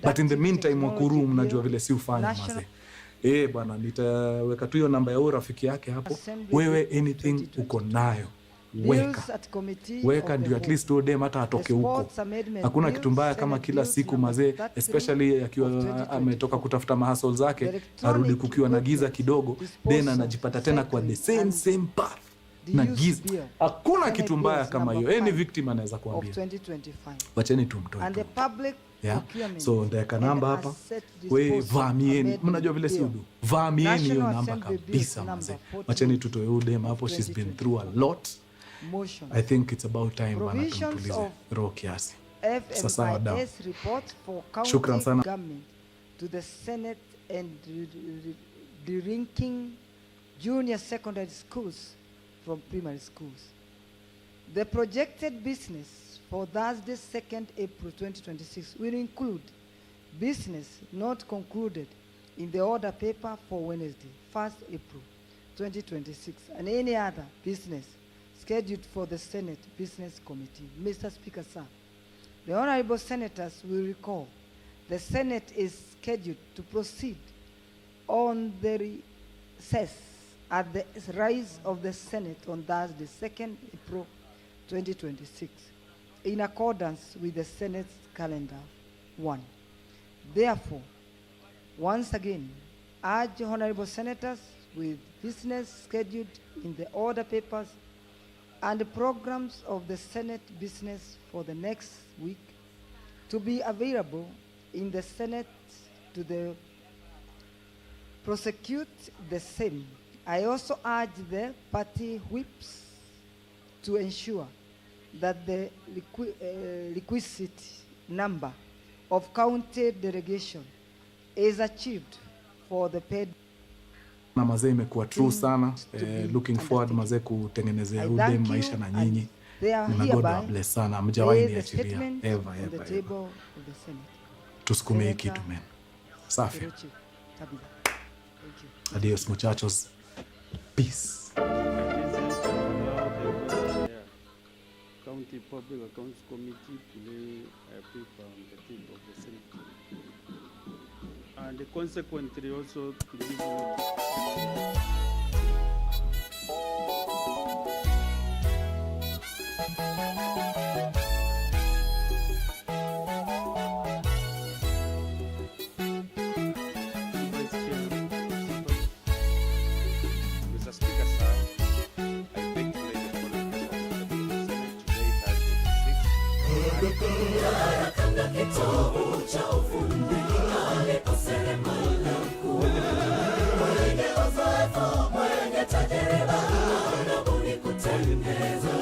But in the meantime wakuru, mnajua vile si ufanya mazee. Bwana nitaweka tu hiyo namba ya rafiki yake hapo. Wewe anything uko nayo weka ndio at least dem hata atoke huko. Hakuna kitu mbaya kama kila siku mazee, especially akiwa ametoka kutafuta mahasol zake arudi kukiwa na giza kidogo, then anajipata tena kwa the same path na giza. Hakuna kitu mbaya kama hiyo. Any victim anaweza kuambia wacheni tumtoe. So ndaweka namba hapa, we vamieni, mnajua vile si udu, vamieni hiyo namba kabisa mazee. Wacheni tutoe udem hapo, she's been through a lot. I think it's about time bana tumtulize roho kiasi. Sasa wadau, shukran sana to the Senate and the ranking junior secondary schools from primary schools. The projected business for Thursday 2nd April 2026 will include business not concluded in the order paper for Wednesday 1st April 2026 and any other business scheduled for the Senate Business Committee. Mr. Speaker, sir, the honorable senators will recall the Senate is scheduled to proceed on the recess at the rise of the Senate on Thursday, 2nd April 2026, in accordance with the Senate's calendar 1. Therefore, once again, urge honorable senators with business scheduled in the order papers and the programs of the Senate business for the next week to be available in the Senate to prosecute the same. I also urge the party whips to ensure that the requisite number of county delegation is achieved for the paid. Na mazee imekuwa true sana. Looking forward mazee kutengenezea udem maisha na nyinyi. Na God bless sana. Mjawahi niachilia ever. Tusukume hii kitu men. Safi. Adios muchachos. Peace. County Public Accounts Committee to lay a paper on the table of the Senate. And consequently also to give Mr. Speaker, sir, I beg to lay the following kitovu cha ufundi alipo seremala mkuu. Mwenye uzoefu, mwenye tajiriba, anabuni kutengeza.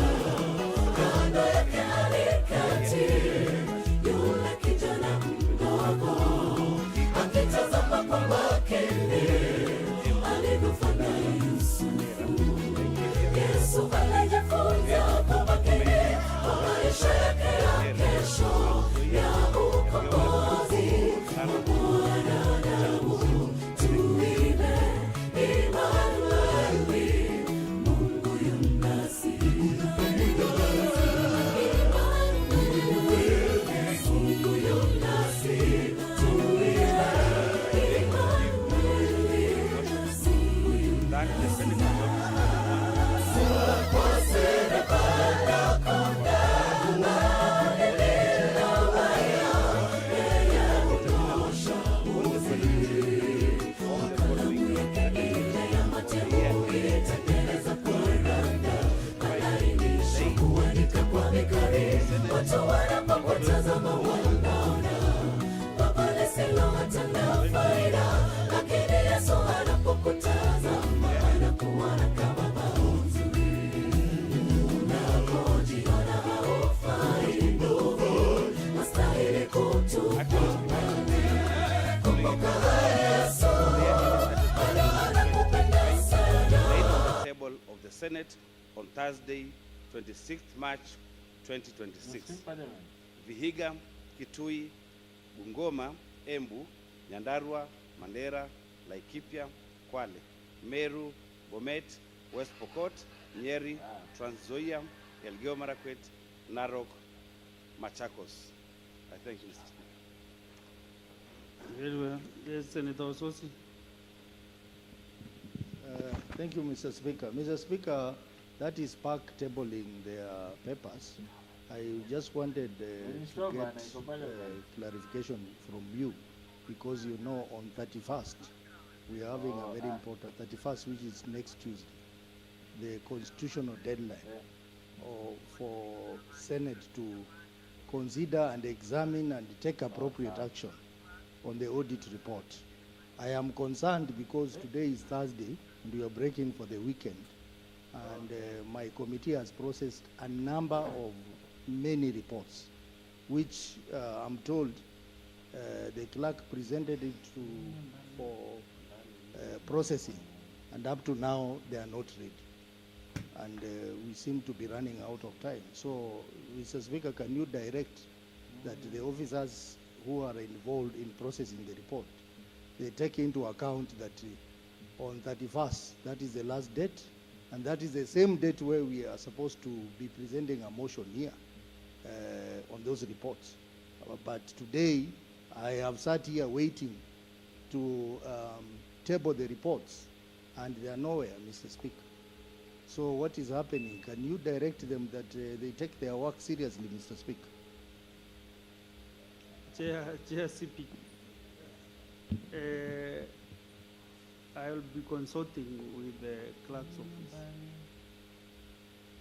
Kando yake aliketi yule kijana mdogo, akitazama kwa makini alivyofanya Yusufu. Yesu alijifunza kwa makini kwa maisha yake ya kesho ya ukombozi wa mwanadamu. Tuimbe Imanueli, Mungu yu nasi. Mungu yu nasi. Tuimbe Imanueli, Mungu yu nasi. Watu wanapokutazama wanaona baba lisilo hatana faida, lakini Yesu anapokutazama anakuona kama baba mzuri. Unapojiona haufai ndugu, hastahili kutupwa. Kumbuka Yesu anakupenda sana. On the table of the Senate on Thursday, 26th March 2026. Vihiga, Kitui, Bungoma, Embu, Nyandarua, Mandera, Laikipia, Kwale, Meru, Bomet, West Pokot, Nyeri, Trans Nzoia, Elgeyo Marakwet, Narok, Machakos. I thank you, Mr. Speaker. Very well. Yes, Senator Ososi. Thank you, Mr. Speaker. Mr. Speaker, that is PAC tabling their papers. I just wanted to get clarification from you, because you know on 31st, we are having a very important, 31st, which is next Tuesday, the constitutional deadline for Senate to consider and examine and take appropriate action on the audit report. I am concerned because today is Thursday and we are breaking for the weekend, and my committee has processed a number of many reports, which I'm told the clerk presented it for processing, and up to now they are not ready, and we seem to be running out of time. So, Mr. Speaker, can you direct that the officers who are involved in processing the report, they take into account that on 31st, that is the last date, and that is the same date where we are supposed to be presenting a motion here on those reports. But today, I have sat here waiting to table the reports, and they are nowhere, Mr. Speaker. So what is happening? Can you direct them that they take their work seriously, Mr. Speaker? Chair CP, I will be consulting with the clerk's office,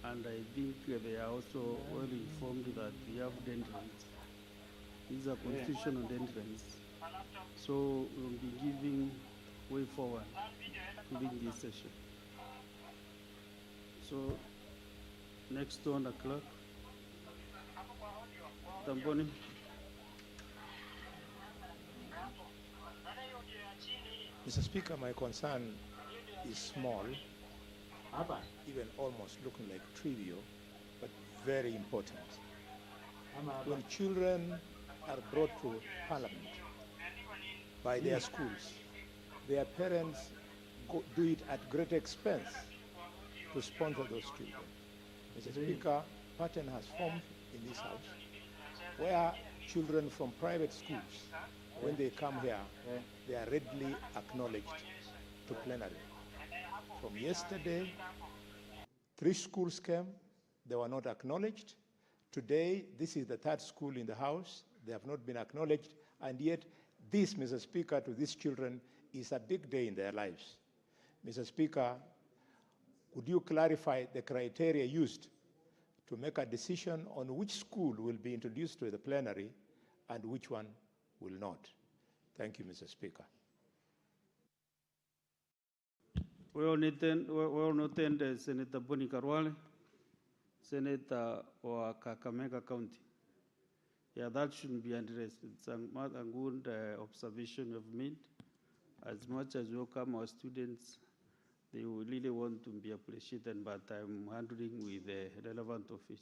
and I think they are also well informed that we have deadlines. These are constitutional deadlines, so we will be giving way forward during this session. So, next on the clerk, Tamboni. Mr. Speaker, my concern is small, even almost looking like trivial, but very important. When children are brought to Parliament by their schools, their parents do it at great expense to sponsor those children. Mr. Speaker, pattern has formed in this house where children from private schools, when they come here, they are readily acknowledged to plenary. From yesterday, 3 schools came, they were not acknowledged. Today, this is the 3rd school in the house, they have not been acknowledged, and yet this, Mr. Speaker, to these children is a big day in their lives. Mr. Speaker, would you clarify the criteria used to make a decision on which school will be introduced to the plenary and which one will not. Thank you, Mr. Speaker. We all attend Senator Boni Karwale, Senator or Kakamega County. Yeah, that shouldn't be addressed. It's a good observation you've made. As much as we welcome our students, they will really want to be appreciated, but I'm handling with the relevant office.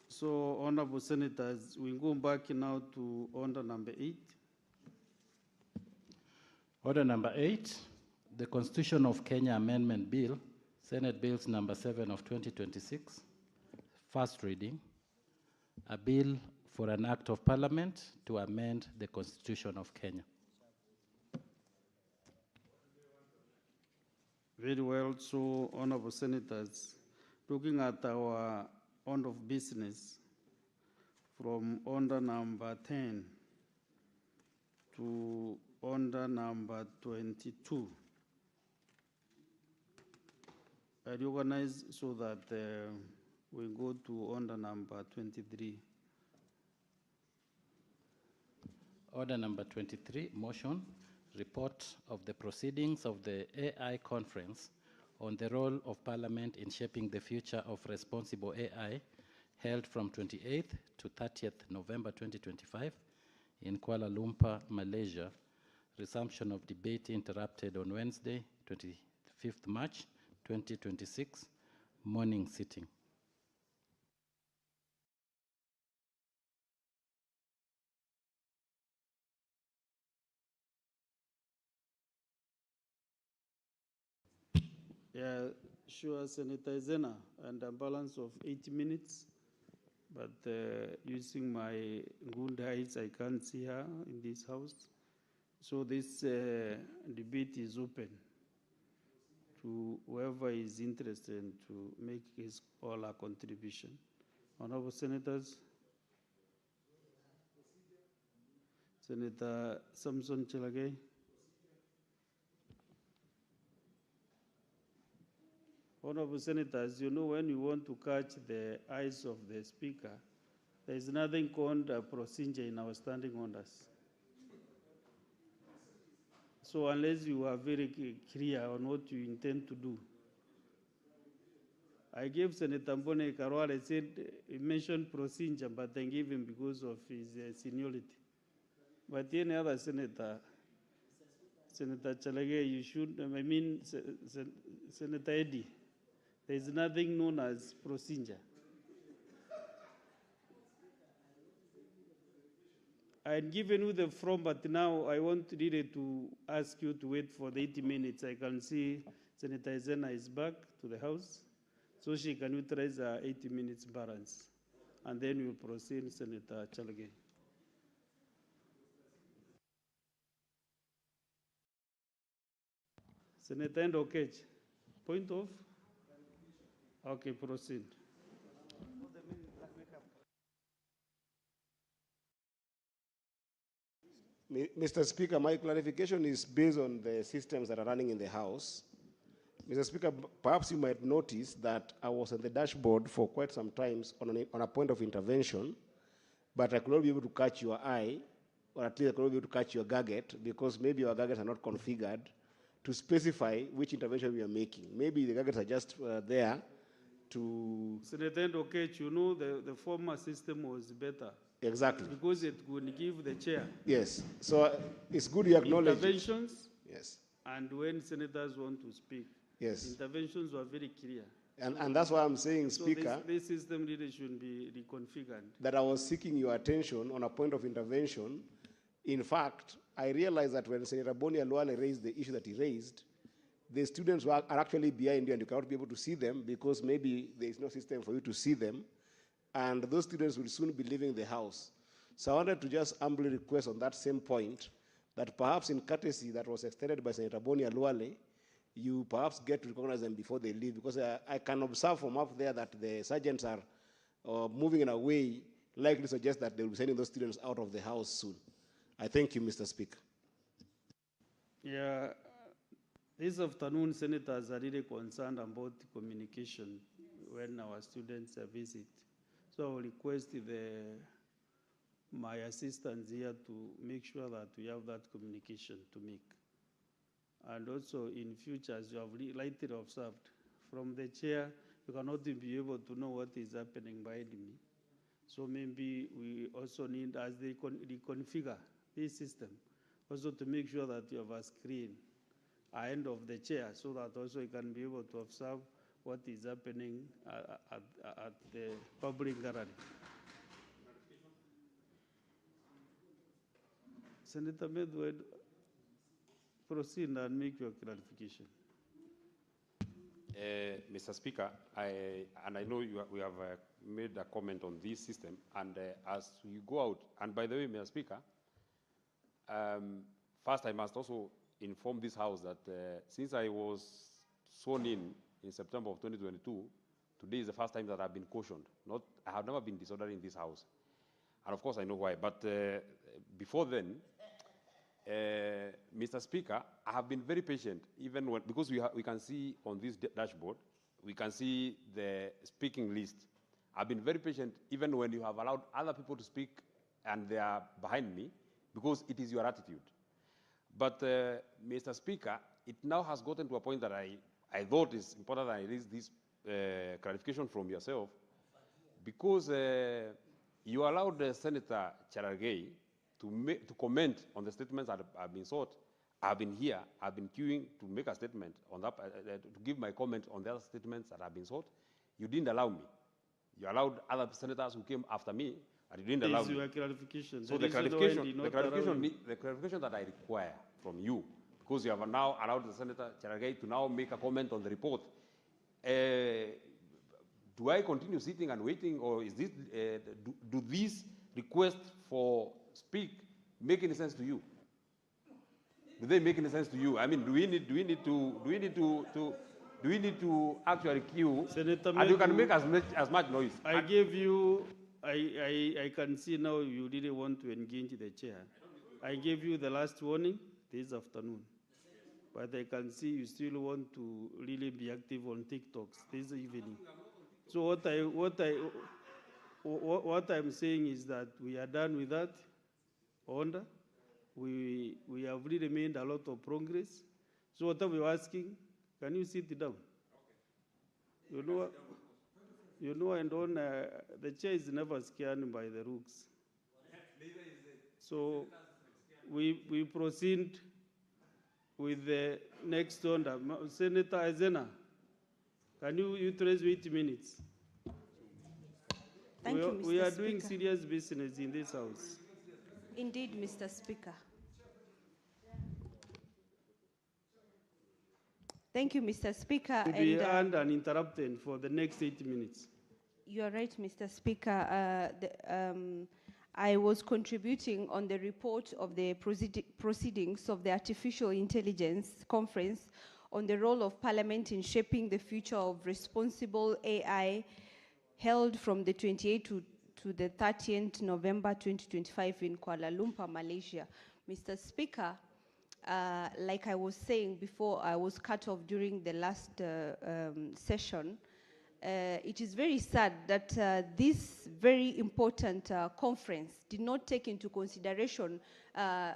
So, Honorable Senators, we go back now to order number 8. Order number 8, the Constitution of Kenya Amendment Bill, Senate Bills number 7 of 2026, first reading, a bill for an act of parliament to amend the Constitution of Kenya. Very well, so Honorable Senators, looking at our order of business from order number 10 to order number 22. I reorganize so that we go to order number 23. Order number 23, motion, report of the proceedings of the AI conference on the role of Parliament in shaping the future of responsible AI, held from 28th to 30th November 2025 in Kuala Lumpur, Malaysia. Resumption of debate interrupted on Wednesday, 25th March 2026, morning sitting. Yeah, sure, Senator Zena, and a balance of 80 minutes. But using my good eyes, I can't see her in this house. So this debate is open to whoever is interested to make his or her contribution. Honorable Senators, Senator Samson Chelagay. Honorable Senators, you know when you want to catch the eyes of the Speaker, there is nothing called a procedure in our standing orders. So unless you are very clear on what you intend to do. I gave Senator Mbone Karwale, said he mentioned procedure, but I gave him because of his seniority. But any other senator, Senator Chalage, you should, Senator Eddy, there is nothing known as procedure. I had given you the form, but now I want really to ask you to wait for the 80 minutes. I can see Senator Zena is back to the House, so she can utilize her 80 minutes balance. And then we'll proceed, Senator Chalage. Senator Ndokech, point of? Okay, proceed. Mr. Speaker, my clarification is based on the systems that are running in the House. Mr. Speaker, perhaps you might notice that I was on the dashboard for quite some times on a point of intervention, but I could not be able to catch your eye, or at least I could not be able to catch your gadget, because maybe your gadgets are not configured to specify which intervention we are making. Maybe the gadgets are just there to... Senator Ndokech, you know the former system was better. Exactly. Because it would give the chair. Yes. So it's good you acknowledge interventions. It. Yes. And when senators want to speak. Yes. Interventions were very clear. And that's why I'm saying, Speaker, so this system really should be reconfigured. That I was seeking your attention on a point of intervention. In fact, I realized that when Senator Boni Aluale raised the issue that he raised, the students are actually behind you and you cannot be able to see them because maybe there is no system for you to see them. And those students will soon be leaving the House. So I wanted to just humbly request on that same point that perhaps in courtesy that was extended by Senator Boni Aluale, you perhaps get to recognize them before they leave, because I can observe from up there that the sergeants are moving in a way likely suggests that they will be sending those students out of the House soon. I thank you, Mr. Speaker. Yeah, This afternoon, senators are really concerned about communication when our students visit. So I will request my assistants here to make sure that we have that communication to make. And also in future, as you have rightly observed, from the chair, you cannot be able to know what is happening behind me. So maybe we also need, as they reconfigure this system, also to make sure that you have a screen end of the chair so that also you can be able to observe what is happening at the public gallery. Senator Medwed, proceed and make your clarification. Mr. Speaker, I know we have made a comment on this system, and as we go out, and by the way, Mr. Speaker, first I must also inform this House that since I was sworn in September of 2022, today is the first time that I've been cautioned. I have never been disorderly in this House. And of course I know why, but before then, Mr. Speaker, I have been very patient, even when, because we can see on this dashboard, we can see the speaking list. I've been very patient, even when you have allowed other people to speak and they are behind me, because it is your attitude. But, Mr. Speaker, it now has gotten to a point that I thought is important that I raise this clarification from yourself, because you allowed Senator Cherargei to comment on the statements that have been sought. I've been here, I've been queuing to make a statement on that, to give my comment on the other statements that have been sought. You didn't allow me. You allowed other senators who came after me, and you didn't allow me. Your clarification. So the clarification that I require from you, because you have now allowed the Senator Cherargei to now make a comment on the report, do I continue sitting and waiting, or is this, do these requests for speak make any sense to you? Do they make any sense to you? I mean, do we need to actually queue? Senator and you can make as much noise. I gave you. I can see now you really want to engage the chair. I gave you the last warning this afternoon, but I can see you still want to really be active on TikToks this evening. So what I'm saying is that we are done with that order. We have really made a lot of progress. So what are we asking? Can you sit down? Okay. You know, and on the chair is never scanned by the rooks. So we proceed with the next order. Senator Azena, can you utilize 8 minutes? Thank you, Mr. We are Speaker. doing serious business in this House. Indeed, Mr. Speaker. Thank you, Mr. Speaker. To be uninterrupted for the next 8 minutes. You are right, Mr. Speaker. I was contributing on the report of the proceedings of the Artificial Intelligence Conference on the role of Parliament in shaping the future of responsible AI, held from the 28th to the 30th November 2025 in Kuala Lumpur, Malaysia. Mr. Speaker, like I was saying before, I was cut off during the last session. It is very sad that this very important conference did not take into consideration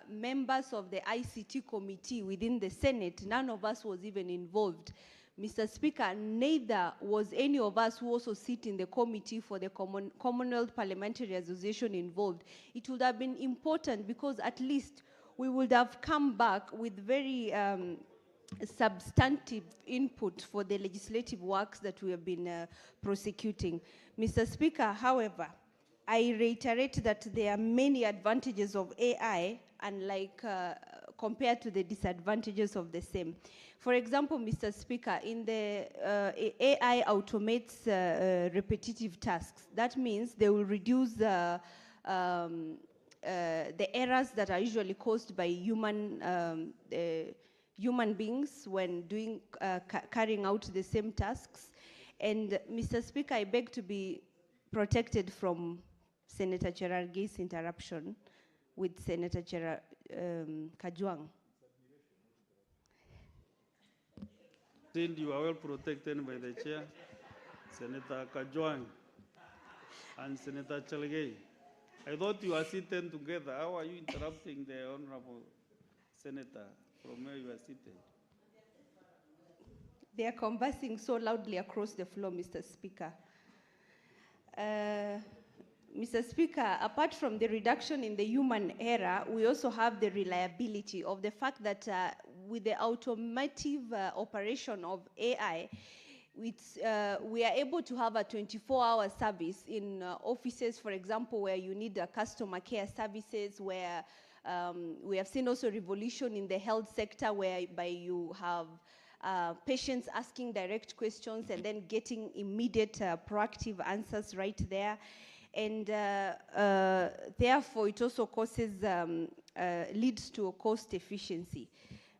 members of the ICT committee within the Senate. None of us was even involved. Mr. Speaker, neither was any of us who also sit in the committee for the Commonwealth Parliamentary Association involved. It would have been important because at least we would have come back with very substantive input for the legislative works that we have been prosecuting. Mr. Speaker, however, I reiterate that there are many advantages of AI, unlike compared to the disadvantages of the same. For example, Mr. Speaker, in the AI automates repetitive tasks. That means they will reduce the errors that are usually caused by human beings when carrying out the same tasks. And Mr. Speaker, I beg to be protected from Senator Cherargei's interruption with Senator Kajwang. Since you are well protected by the chair, Senator Kajwang and Senator Chalgay. I thought you were sitting together. How are you interrupting the honorable senator from where you are seated? They are conversing so loudly across the floor, Mr. Speaker. Mr. Speaker, apart from the reduction in the human error, we also have the reliability of the fact that with the automotive operation of AI, we are able to have a 24-hour service in offices, for example, where you need customer care services, where we have seen also revolution in the health sector, whereby you have patients asking direct questions and then getting immediate proactive answers right there. And therefore, it also leads to a cost efficiency.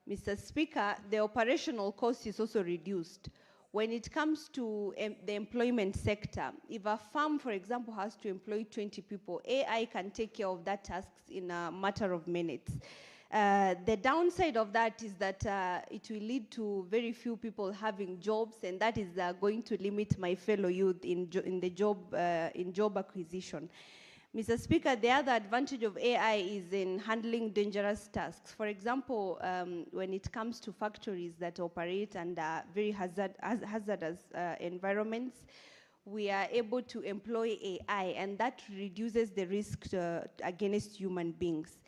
Mr. Speaker, the operational cost is also reduced. When it comes to the employment sector, if a farm, for example, has to employ 20 people, AI can take care of that task in a matter of minutes. The downside of that is that it will lead to very few people having jobs, and that is going to limit my fellow youth in job acquisition. Mr. Speaker, the other advantage of AI is in handling dangerous tasks. For example, when it comes to factories that operate under very hazardous environments, we are able to employ AI, and that reduces the risk against human beings.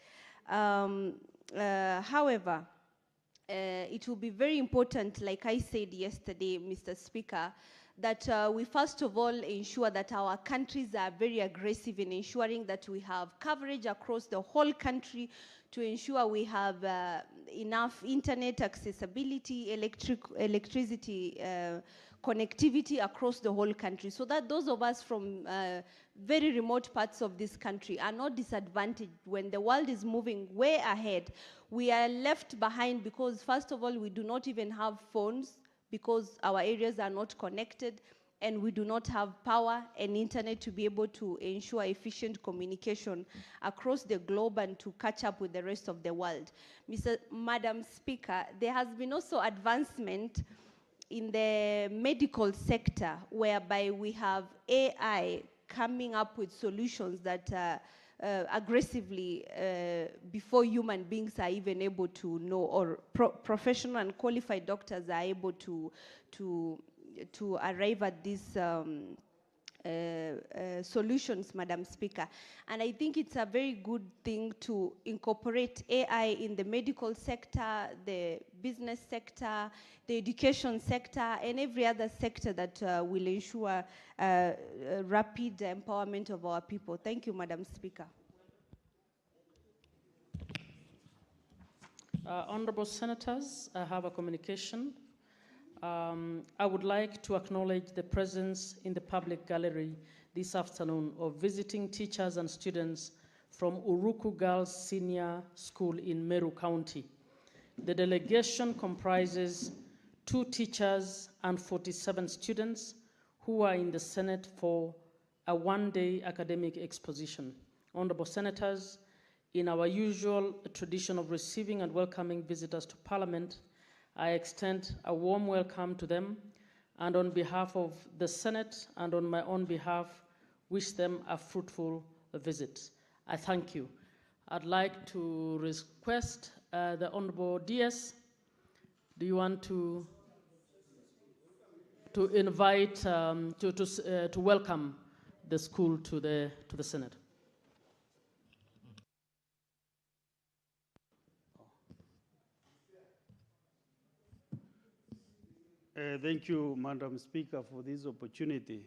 However, it will be very important, like I said yesterday, Mr. Speaker, that we first of all ensure that our countries are very aggressive in ensuring that we have coverage across the whole country, to ensure we have enough internet accessibility, electricity connectivity across the whole country, so that those of us from very remote parts of this country are not disadvantaged when the world is moving way ahead. We are left behind because, first of all, we do not even have phones because our areas are not connected, and we do not have power and internet to be able to ensure efficient communication across the globe and to catch up with the rest of the world. Madam Speaker, there has been also advancement in the medical sector, whereby we have AI coming up with solutions that aggressively before human beings are even able to know, or professional and qualified doctors are able to arrive at these solutions, Madam Speaker. And I think it's a very good thing to incorporate AI in the medical sector, the business sector, the education sector, and every other sector that will ensure rapid empowerment of our people. Thank you, Madam Speaker. Honorable Senators, I have a communication. I would like to acknowledge the presence in the public gallery this afternoon of visiting teachers and students from Uruku Girls Senior School in Meru County. The delegation comprises 2 teachers and 47 students who are in the Senate for a one-day academic exposition. Honorable Senators, in our usual tradition of receiving and welcoming visitors to Parliament, I extend a warm welcome to them, and on behalf of the Senate and on my own behalf, wish them a fruitful visit. I thank you. I'd like to request the Honorable DS, do you want to invite, to welcome the school to the Senate? Thank you, Madam Speaker, for this opportunity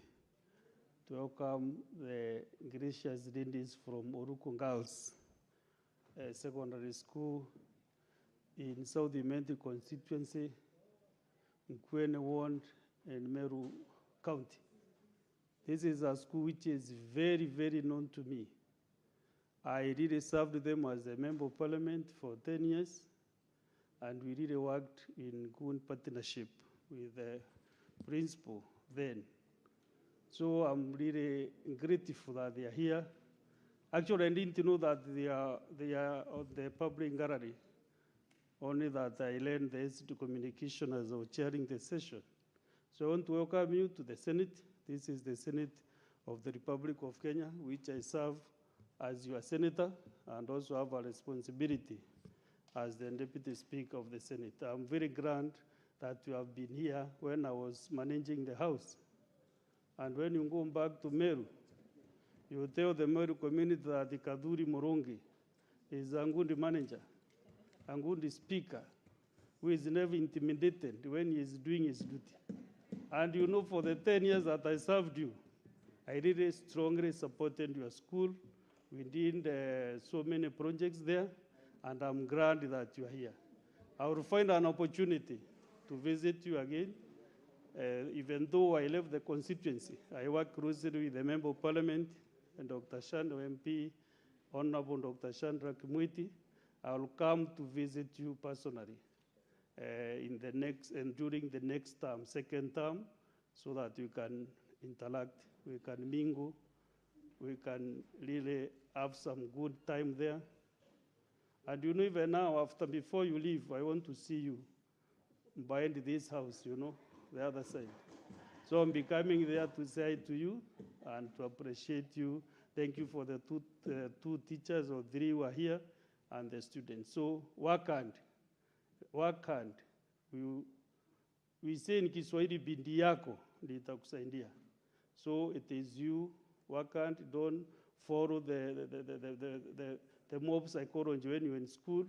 to welcome the gracious ladies from Uruku Girls Secondary School in South Imenti constituency, Nkwene Ward, and Meru County. This is a school which is very, very known to me. I really served them as a member of parliament for 10 years, and we really worked in good partnership with the principal then. So I'm really grateful that they are here. Actually, I didn't know that they are on the public gallery. only that I learned the ICT communication as I was chairing the session. So I want to welcome you to the Senate. This is the Senate of the Republic of Kenya, which I serve as your senator and also have a responsibility as the Deputy Speaker of the Senate. I'm very glad that you have been here when I was managing the House. And when you go back to Meru, you tell the Meru community that the Kaduri Morongi is a good manager, a good speaker, who is never intimidated when he is doing his duty. And you know, for the 10 years that I served you, I really strongly supported your school. We did so many projects there, and I'm glad that you are here. I will find an opportunity to visit you again. Even though I left the constituency, I work closely with the Member of Parliament, and Dr. Shando MP, Honorable Dr. Chandra Kimwiti. I will come to visit you personally in the next and during the next term, second term, so that you can interact, we can mingle, we can really have some good time there. And you know, even now, before you leave, I want to see you behind this house, you know, the other side. So I'm coming there to say to you and to appreciate you. Thank you for the two teachers or three who are here and the students. So work hard. We say in Kiswahili, bindi yako litakusaidia. So it is you, work hard, don't follow the mob psychology when you're in school.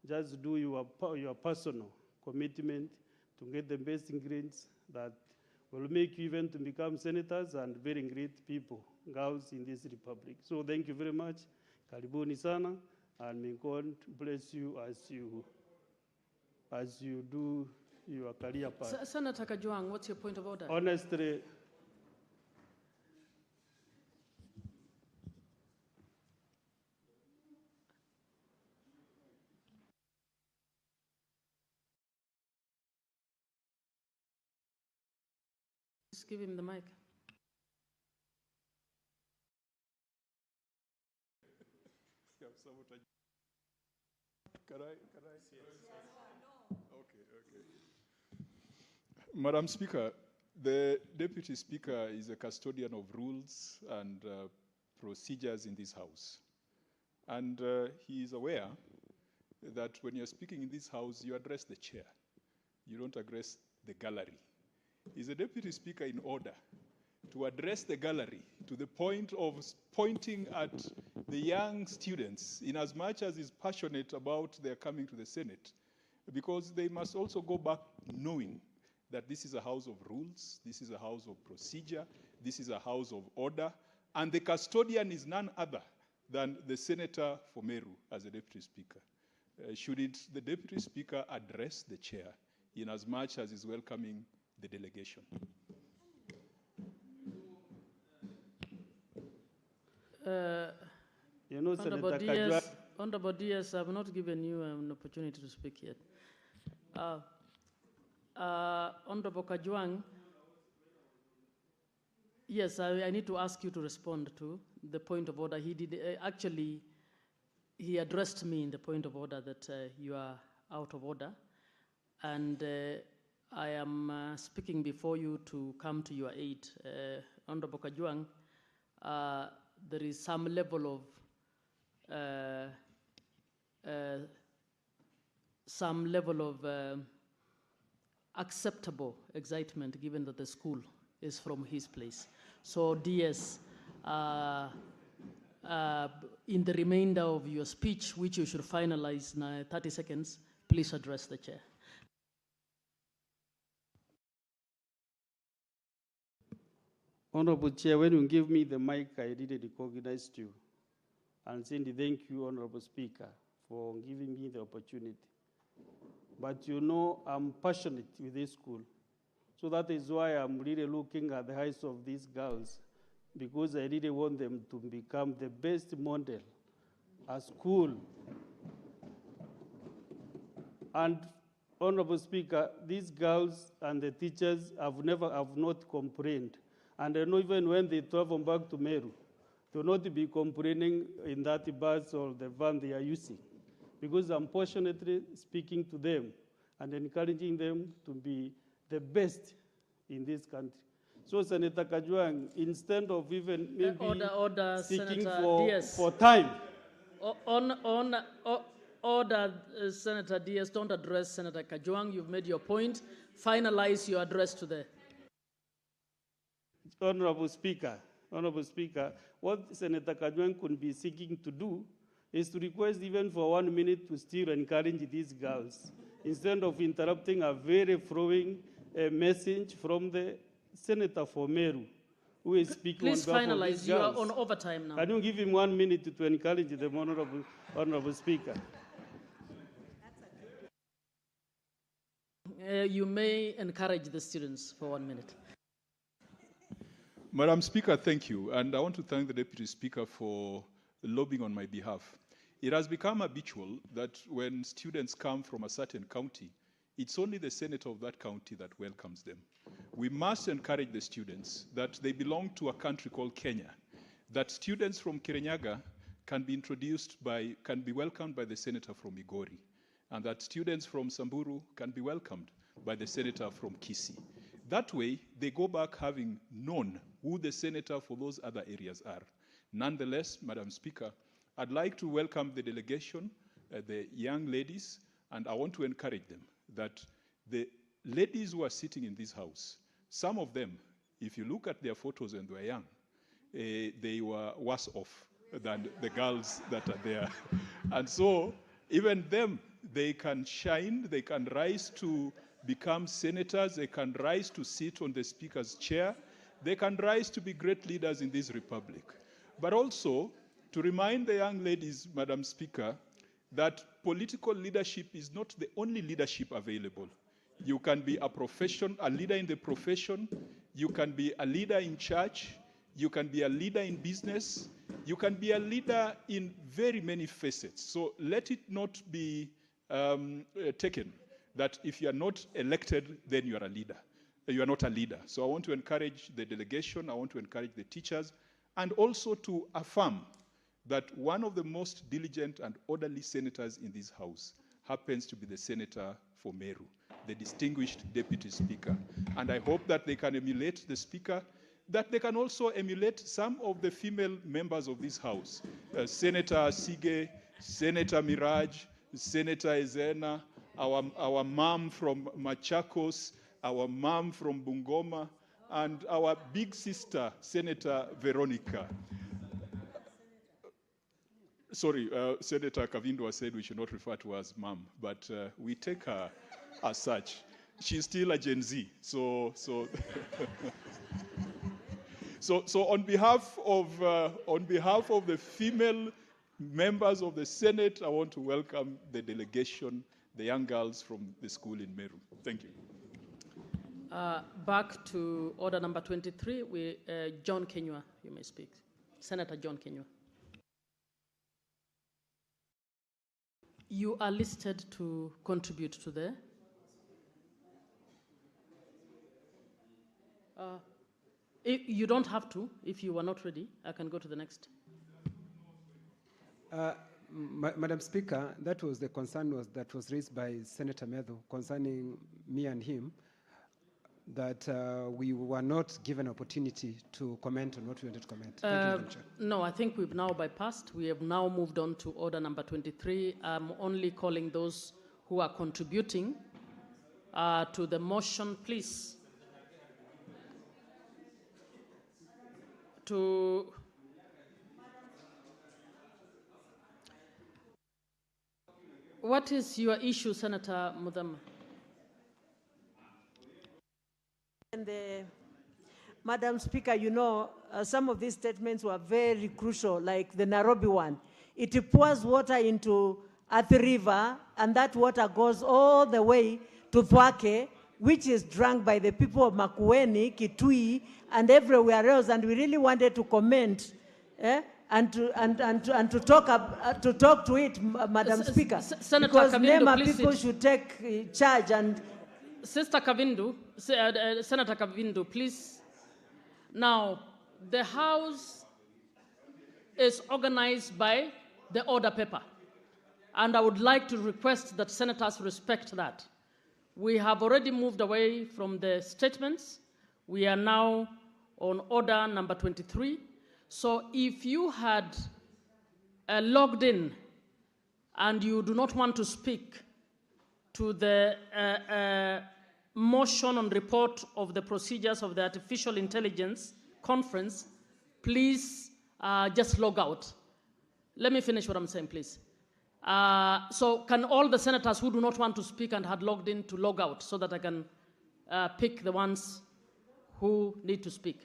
Just do your personal commitment to get the best grades that will make you even to become senators and very great people, girls in this republic. So thank you very much. Karibuni sana, and may God bless you as you do your career path. Senator Kajwang, what's your point of order? Honestly, Just give him the mic. Can I? Okay. Madam Speaker, the Deputy Speaker is a custodian of rules and procedures in this House. And he is aware that when you're speaking in this House, you address the chair. You don't address the gallery. Is the Deputy Speaker in order to address the gallery to the point of pointing at the young students in as much as he's passionate about their coming to the Senate, because they must also go back knowing that this is a house of rules, this is a house of procedure, this is a house of order, and the custodian is none other than the Senator for Meru as a Deputy Speaker. Should the Deputy Speaker address the chair in as much as he's welcoming the delegation? You know, Honorable Diaz, I've not given you an opportunity to speak yet. Honorable Kajwang, yes, I need to ask you to respond to the point of order. He did actually, he addressed me in the point of order that you are out of order, and I am speaking before you to come to your aid. Honorable Kajwang, there is some level of acceptable excitement given that the school is from his place. So DS, in the remainder of your speech, which you should finalize in 30 seconds, please address the chair. Honorable Chair, when you gave me the mic, I really recognized you. And saying thank you, Honorable Speaker, for giving me the opportunity. But you know, I'm passionate with this school. So that is why I'm really looking at the eyes of these girls, because I really want them to become the best model at school. And Honorable Speaker, these girls and the teachers have not complained. And I know even when they travel back to Meru, they will not be complaining in that bus or the van they are using, because I'm passionately speaking to them and encouraging them to be the best in this country. So, Senator Kajwang, instead of even maybe seeking for time. Order, Senator Diaz, don't address Senator Kajwang. You've made your point. Finalize your address today. Honorable Speaker, what Senator Kajwang could be seeking to do is to request even for 1 minute to still encourage these girls, instead of interrupting a very flowing message from the Senator for Meru, who is speaking Please on behalf of these finalize. You are girls. on overtime now. Can you give him 1 minute to encourage the Honorable Speaker? You may encourage the students for 1 minute. Madam Speaker, thank you. And I want to thank the Deputy Speaker for lobbying on my behalf. It has become habitual that when students come from a certain county, it's only the senator of that county that welcomes them. We must encourage the students that they belong to a country called Kenya, that students from Kirinyaga can be welcomed by the senator from Migori, and that students from Samburu can be welcomed by the senator from Kisii. That way, they go back having known who the senator for those other areas are. Nonetheless, Madam Speaker, I'd like to welcome the delegation, the young ladies, and I want to encourage them that the ladies who are sitting in this house, some of them, if you look at their photos when they were young, they were worse off than the girls that are there. And so, even them, they can shine, they can rise to become senators, they can rise to sit on the Speaker's chair, they can rise to be great leaders in this republic. But also, to remind the young ladies, Madam Speaker, that political leadership is not the only leadership available. You can be a leader in the profession, you can be a leader in church, you can be a leader in business, you can be a leader in very many facets. So let it not be taken that if you are not elected, then you are a leader. You are not a leader. So I want to encourage the delegation, I want to encourage the teachers, and also to affirm that one of the most diligent and orderly senators in this House happens to be the senator for Meru, the distinguished Deputy Speaker. And I hope that they can emulate the Speaker, that they can also emulate some of the female members of this House, Senator Sige, Senator Miraj, Senator Ezena, our mom from Machakos, our mom from Bungoma, and our big sister, Senator Veronica. Sorry, Senator Kavindu said we should not refer to her as mom, but we take her as such. She's still a Gen Z, so on behalf of the female members of the Senate, I want to welcome the delegation, the young girls from the school in Meru. Thank you. Back to order number 23, John Kenywa, you may speak. Senator John Kenywa. You are listed to contribute to the... you don't have to. If you are not ready, I can go to the next. Madam Speaker, that was the concern that was raised by Senator Medho concerning me and him, that we were not given opportunity to comment on what we wanted to comment. Thank you, Madam Chair. No, I think we've now bypassed. We have now moved on to order number 23. I'm only calling those who are contributing to the motion, please. What is your issue, Senator Mudhama? And Madam Speaker, you know, some of these statements were very crucial, like the Nairobi one. It pours water into Athi River, and that water goes all the way to Thwake, which is drunk by the people of Makueni, Kitui, and everywhere else. And we really wanted to comment and to talk to it, Madam Speaker. Senator because Kavindu, people should take charge and. Sister Kavindu, Senator Kavindu, please. Now, the House is organized by the order paper. And I would like to request that senators respect that. We have already moved away from the statements. We are now on order number 23. So if you had logged in and you do not want to speak to the motion on report of the procedures of the Artificial Intelligence Conference, please just log out. Let me finish what I'm saying, please. So can all the senators who do not want to speak and had logged in to log out so that I can pick the ones who need to speak?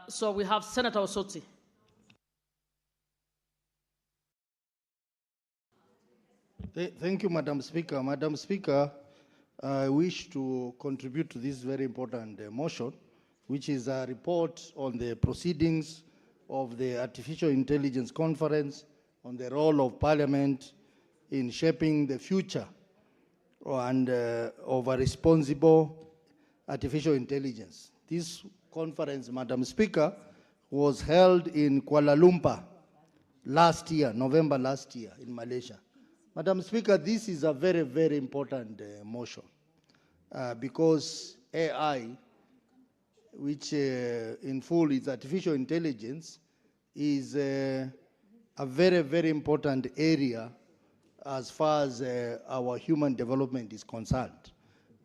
So we have Senator Osotsi. Thank you, Madam Speaker. Madam Speaker, I wish to contribute to this very important motion, which is a report on the proceedings of the Artificial Intelligence Conference on the role of Parliament in shaping the future and of a responsible artificial intelligence. This conference, Madam Speaker, was held in Kuala Lumpur last year, November last year in Malaysia. Madam Speaker, this is a very, very important motion because AI, which in full is artificial intelligence, is a very, very important area as far as our human development is concerned.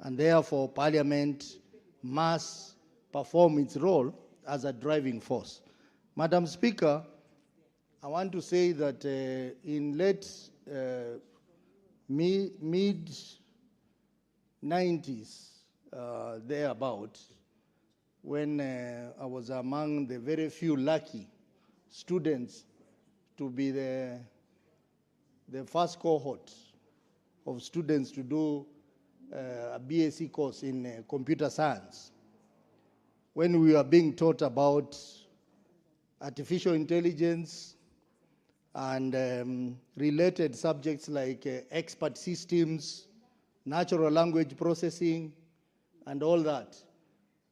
And therefore, Parliament must perform its role as a driving force. Madam Speaker, I want to say that in late mid-90s, thereabout, when I was among the very few lucky students to be the first cohort of students to do a BSc course in computer science, when we were being taught about artificial intelligence and related subjects like expert systems, natural language processing, and all that.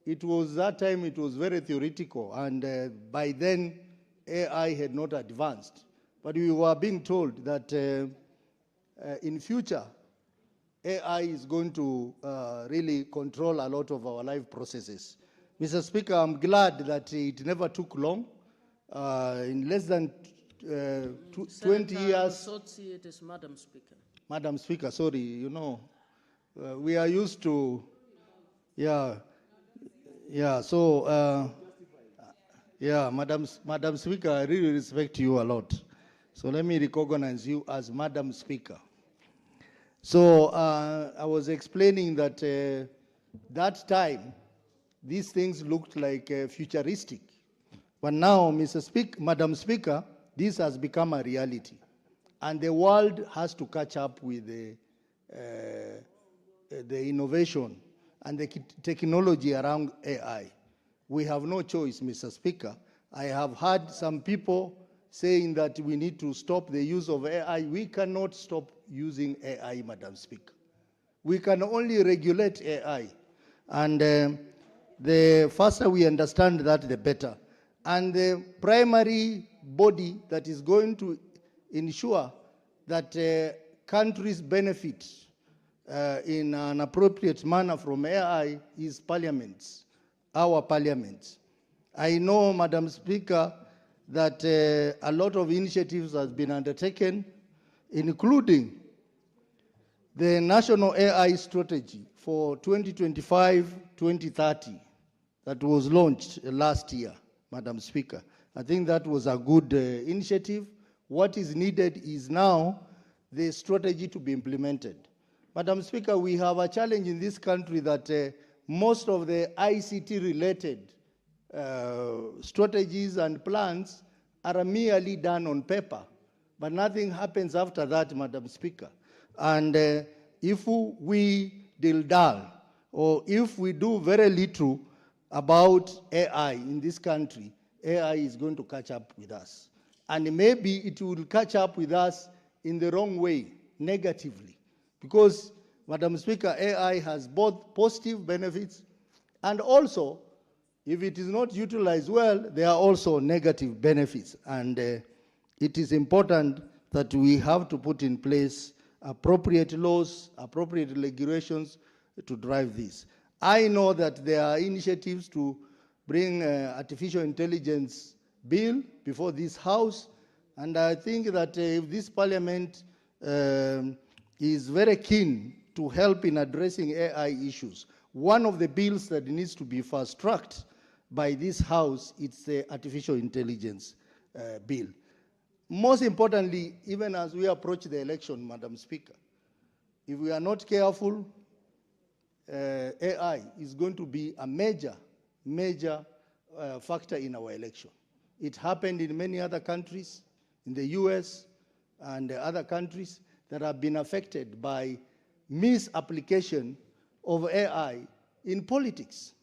It was that time, it was very theoretical, and by then AI had not advanced. But we were being told that in future, AI is going to really control a lot of our life processes. Mr. Speaker, I'm glad that it never took long. In less than 20 years. Sotsi, it is Madam Speaker. Madam Speaker, sorry, you know, we are used to, so, Madam Speaker, I really respect you a lot. So let me recognize you as Madam Speaker. So I was explaining that that time, these things looked like futuristic. But now, Madam Speaker, this has become a reality. And the world has to catch up with the innovation and the technology around AI. We have no choice, Mr. Speaker. I have heard some people saying that we need to stop the use of AI. We cannot stop using AI, Madam Speaker. We can only regulate AI. And the faster we understand that, the better. And the primary body that is going to ensure that countries benefit in an appropriate manner from AI is parliaments, our parliaments. I know, Madam Speaker, that a lot of initiatives have been undertaken, including the National AI Strategy for 2025-2030 that was launched last year, Madam Speaker. I think that was a good initiative. What is needed is now the strategy to be implemented. Madam Speaker, we have a challenge in this country that most of the ICT-related strategies and plans are merely done on paper, but nothing happens after that, Madam Speaker. And if we dull, or if we do very little about AI in this country, AI is going to catch up with us. And maybe it will catch up with us in the wrong way, negatively. Because, Madam Speaker, AI has both positive benefits and also, if it is not utilized well, there are also negative benefits. And it is important that we have to put in place appropriate laws, appropriate regulations to drive this. I know that there are initiatives to bring artificial intelligence bill before this House, and I think that if this Parliament is very keen to help in addressing AI issues, one of the bills that needs to be fast-tracked by this House is the artificial intelligence bill. Most importantly, even as we approach the election, Madam Speaker, if we are not careful, AI is going to be a major factor in our election. It happened in many other countries, in the US and other countries that have been affected by misapplication of AI in politics.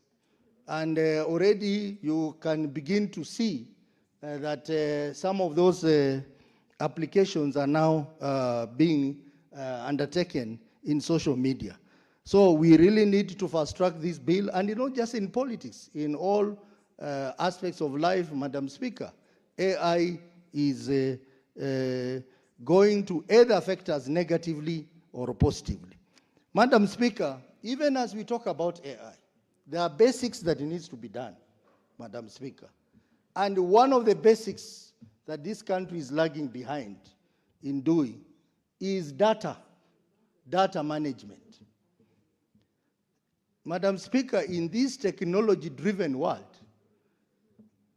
And already you can begin to see that some of those applications are now being undertaken in social media. So we really need to fast-track this bill, and not just in politics, in all aspects of life, Madam Speaker. AI is going to either affect us negatively or positively. Madam Speaker, even as we talk about AI, there are basics that needs to be done, Madam Speaker. And one of the basics that this country is lagging behind in doing is data management. Madam Speaker, in this technology-driven world,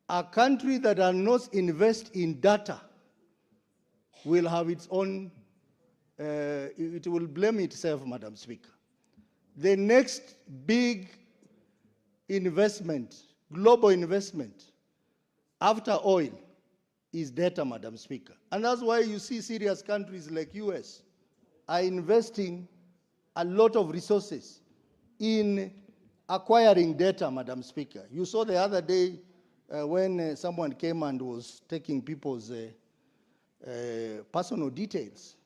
a country that does not invest in data will have its own, it will blame itself, Madam Speaker. The next big investment, global investment, after oil, is data, Madam Speaker. And that's why you see serious countries like US are investing a lot of resources in acquiring data, Madam Speaker. You saw the other day when someone came and was taking people's personal details,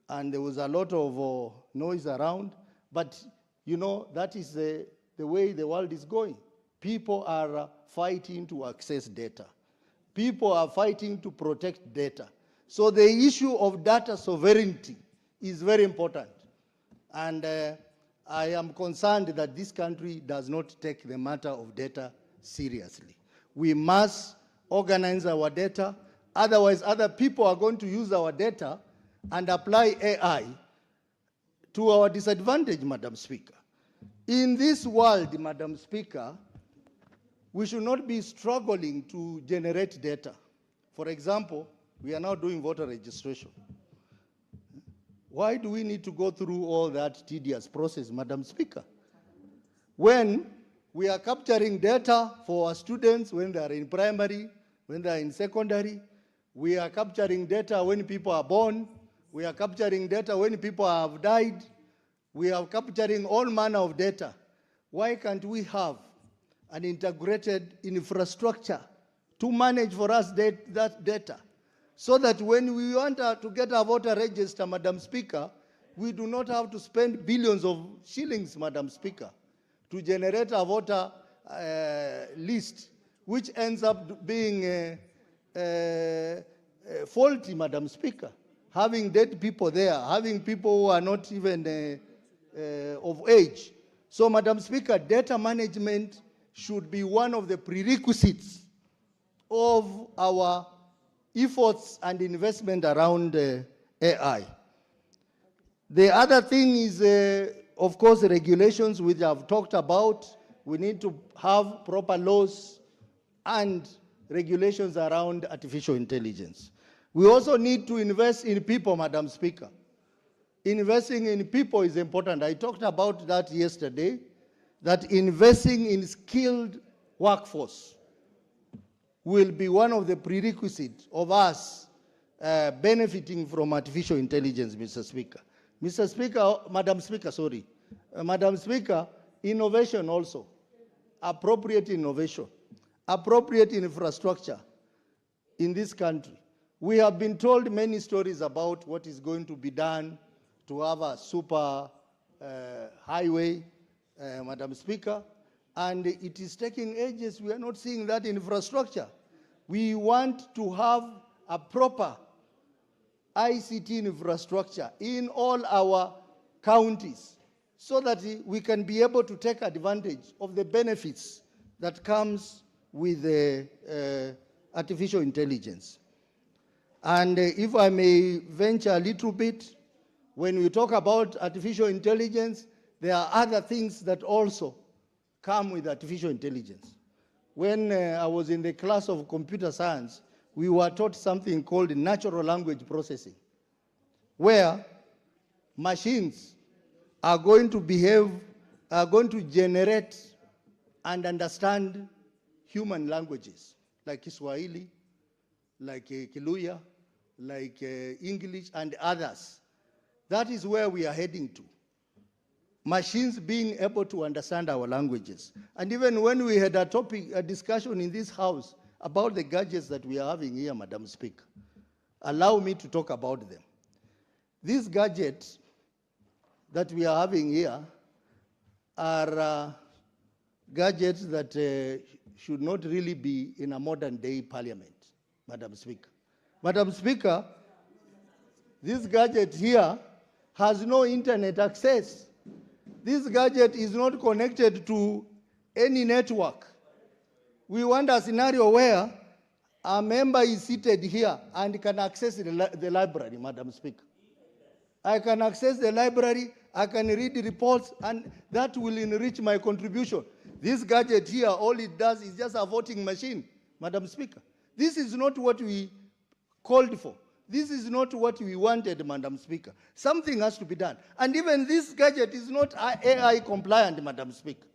and there was a lot of noise around, but you know, that is the way the world is going. People are fighting to access data. People are fighting to protect data. So the issue of data sovereignty is very important. And I am concerned that this country does not take the matter of data seriously. We must organize our data, otherwise other people are going to use our data and apply AI to our disadvantage, Madam Speaker. In this world, Madam Speaker, we should not be struggling to generate data. For example, we are now doing voter registration. Why do we need to go through all that tedious process, Madam Speaker? When we are capturing data for our students when they are in primary, when they are in secondary, we are capturing data when people are born, we are capturing data when people have died, we are capturing all manner of data. Why can't we have an integrated infrastructure to manage for us that data, so that when we want to get a voter register, Madam Speaker, we do not have to spend billions of shillings, Madam Speaker, to generate a voter list, which ends up being faulty, Madam Speaker, having dead people there, having people who are not even of age. So, Madam Speaker, data management should be one of the prerequisites of our efforts and investment around AI. The other thing is, of course, regulations which I've talked about. We need to have proper laws and regulations around artificial intelligence. We also need to invest in people, Madam Speaker. Investing in people is important. I talked about that yesterday, that investing in skilled workforce will be one of the prerequisites of us benefiting from artificial intelligence, Mr. Speaker. Mr. Speaker, Madam Speaker, sorry. Madam Speaker, innovation also, appropriate innovation, appropriate infrastructure in this country. We have been told many stories about what is going to be done to have a super highway, Madam Speaker, and it is taking ages. We are not seeing that infrastructure. We want to have a proper ICT infrastructure in all our counties so that we can be able to take advantage of the benefits that comes with artificial intelligence. And if I may venture a little bit, when we talk about artificial intelligence, there are other things that also come with artificial intelligence. When I was in the class of computer science, we were taught something called natural language processing, where machines are going to generate and understand human languages, like Kiswahili, like Kiluya, like English, and others. That is where we are heading to. Machines being able to understand our languages. And even when we had a discussion in this house about the gadgets that we are having here, Madam Speaker, allow me to talk about them. These gadgets that we are having here are gadgets that should not really be in a modern day parliament, Madam Speaker. Madam Speaker, this gadget here has no internet access. This gadget is not connected to any network. We want a scenario where a member is seated here and can access the library, Madam Speaker. I can access the library, I can read the reports, and that will enrich my contribution. This gadget here, all it does is just a voting machine, Madam Speaker. This is not what we called for. This is not what we wanted, Madam Speaker. Something has to be done. And even this gadget is not AI compliant, Madam Speaker.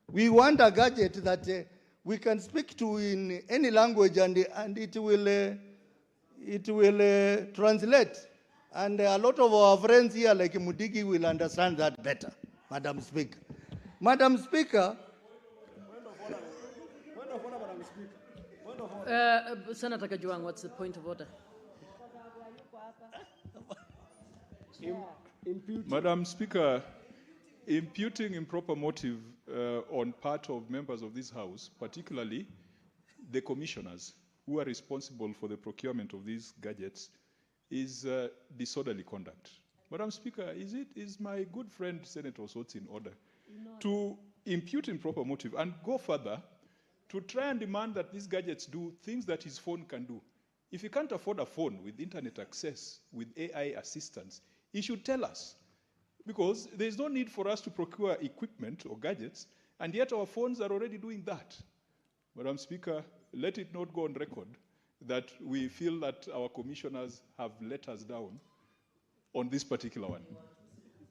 We want a gadget that we can speak to in any language and it will translate. And a lot of our friends here, like Mudigi, will understand that better, Madam Speaker. Madam Speaker. Senator Kajuang, what's the point of order? Madam Speaker, imputing improper motive on part of members of this House, particularly the commissioners who are responsible for the procurement of these gadgets, is disorderly conduct. Madam Speaker, is my good friend Senator Osotsi in order to impute improper motive and go further to try and demand that these gadgets do things that his phone can do? If he can't afford a phone with internet access, with AI assistance, he should tell us. Because there's no need for us to procure equipment or gadgets, and yet our phones are already doing that. Madam Speaker, let it not go on record that we feel that our commissioners have let us down on this particular one.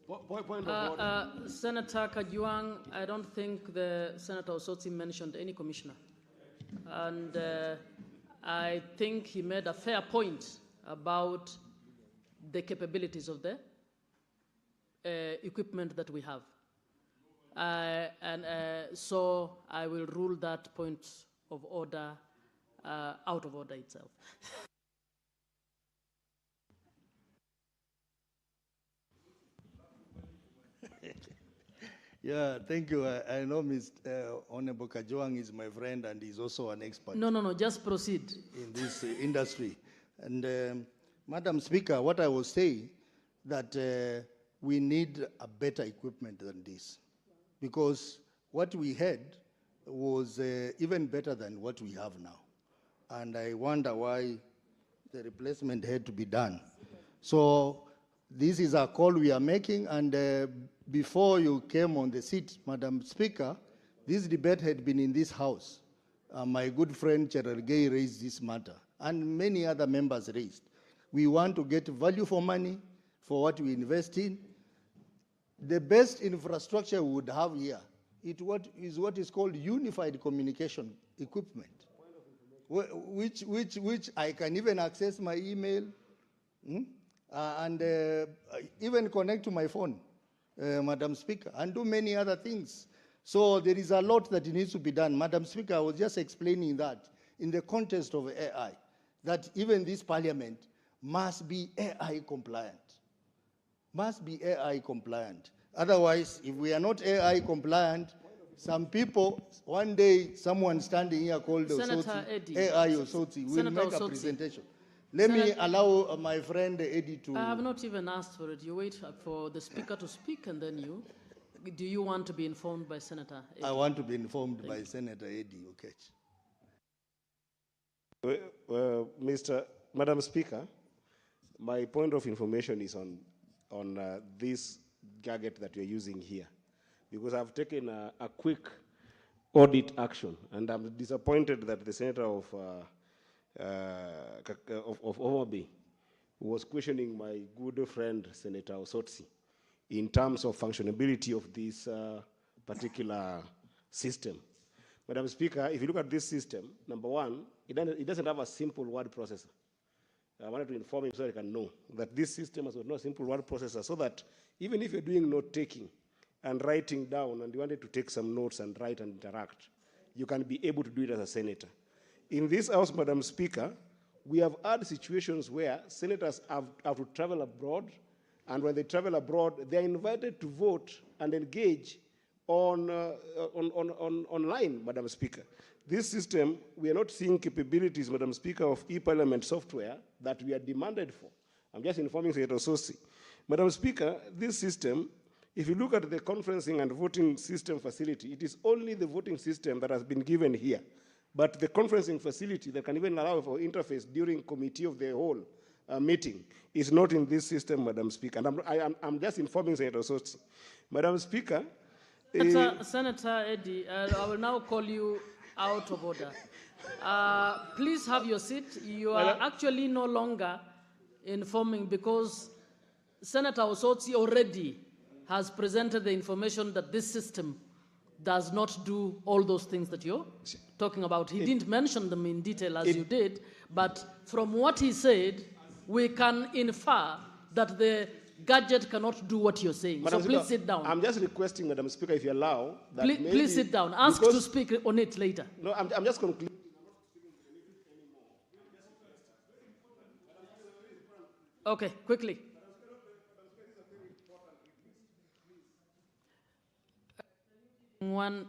Point of order. Senator Kajuang, I don't think the Senator Osotsi mentioned any commissioner. And I think he made a fair point about the capabilities of the equipment that we have. So I will rule that point of order out of order itself. Yeah, thank you. I know Mr. Honorable Kajuang is my friend and he's also an expert. No, just proceed. In this industry. And Madam Speaker, what I was saying, that we need a better equipment than this. Because what we had was even better than what we have now. And I wonder why the replacement had to be done. So this is a call we are making, and before you came on the seat, Madam Speaker, this debate had been in this House. My good friend Cherargei raised this matter, and many other members raised. We want to get value for money for what we invest in. The best infrastructure we would have here is what is called unified communication equipment, which I can even access my email and even connect to my phone, Madam Speaker, and do many other things. So there is a lot that needs to be done. Madam Speaker, I was just explaining that in the context of AI, that even this parliament must be AI compliant. Must be AI compliant. Otherwise, if we are not AI compliant, some people, one day, someone standing here called Osotsi, AI Osotsi, will make a presentation. Let me allow my friend Eddie to... I have not even asked for it. You wait for the speaker to speak and then you... Do you want to be informed by Senator Eddie? I want to be informed by Senator Eddie Okech. Madam Speaker, my point of information is on this gadget that you're using here, because I've taken a quick audit action, and I'm disappointed that the Senator of Mozambique was questioning my good friend, Senator Osotsi, in terms of functionability of this particular system. Madam Speaker, if you look at this system, number one, it doesn't have a simple word processor. I wanted to inform him so I can know that this system has no simple word processor, so that even if you're doing note-taking and writing down and you wanted to take some notes and write and interact, you can be able to do it as a senator. In this House, Madam Speaker, we have had situations where senators have to travel abroad, and when they travel abroad, they're invited to vote and engage online, Madam Speaker. This system, we are not seeing capabilities, Madam Speaker, of e-parliament software that we are demanded for. I'm just informing Senator Sosi. Madam Speaker, this system, if you look at the conferencing and voting system facility, it is only the voting system that has been given here. But the conferencing facility that can even allow for interface during committee of the whole meeting is not in this system, Madam Speaker. And I'm just informing Senator Sosi. Madam Speaker, Senator Eddie, I will now call you out of order. Please have your seat. You are actually no longer informing, because Senator Osotsi already has presented the information that this system does not do all those things that you're talking about. He didn't mention them in detail as you did, but from what he said, we can infer that the gadget cannot do what you're saying. Madam so Speaker, please sit down. I'm just requesting, Madam Speaker, if you allow, that please sit down. Ask to speak on it later. No, I'm just concluding. Okay, quickly. One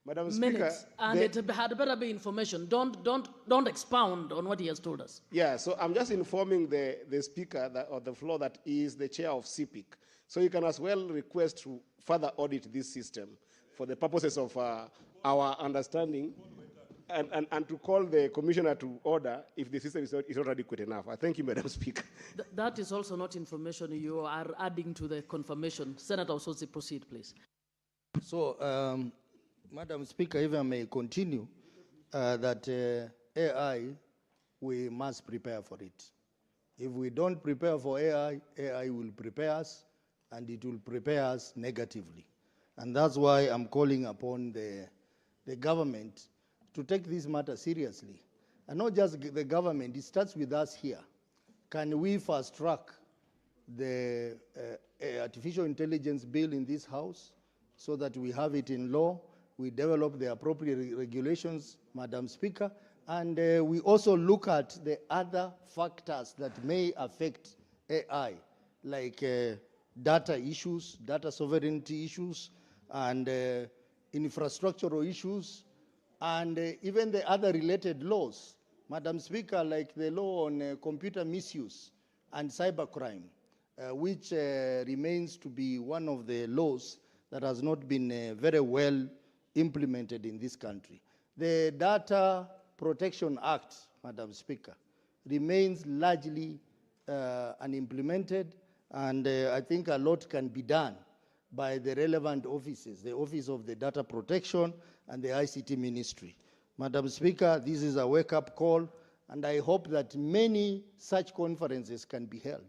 Madam minute, Speaker, and it had better be information. Don't expound on what he has told us. Yeah, so I'm just informing the speaker of the floor that is the chair of CPIC. So you can as well request to further audit this system for the purposes of our understanding, and to call the commissioner to order if the system is not adequate enough. I thank you, Madam Speaker. That is also not information you are adding to the confirmation. Senator Osotsi, proceed, please. So, Madam Speaker, if I may continue, that AI, we must prepare for it. If we don't prepare for AI, AI will prepare us, and it will prepare us negatively. And that's why I'm calling upon the government to take this matter seriously. And not just the government, it starts with us here. Can we fast track the artificial intelligence bill in this House so that we have it in law? We develop the appropriate regulations, Madam Speaker, and we also look at the other factors that may affect AI, like data issues, data sovereignty issues, and infrastructural issues, and even the other related laws, Madam Speaker, like the law on computer misuse and cybercrime, which remains to be one of the laws that has not been very well implemented in this country. The Data Protection Act, Madam Speaker, remains largely unimplemented, and I think a lot can be done by the relevant offices, the Office of the Data Protection and the ICT Ministry. Madam Speaker, this is a wake-up call, and I hope that many such conferences can be held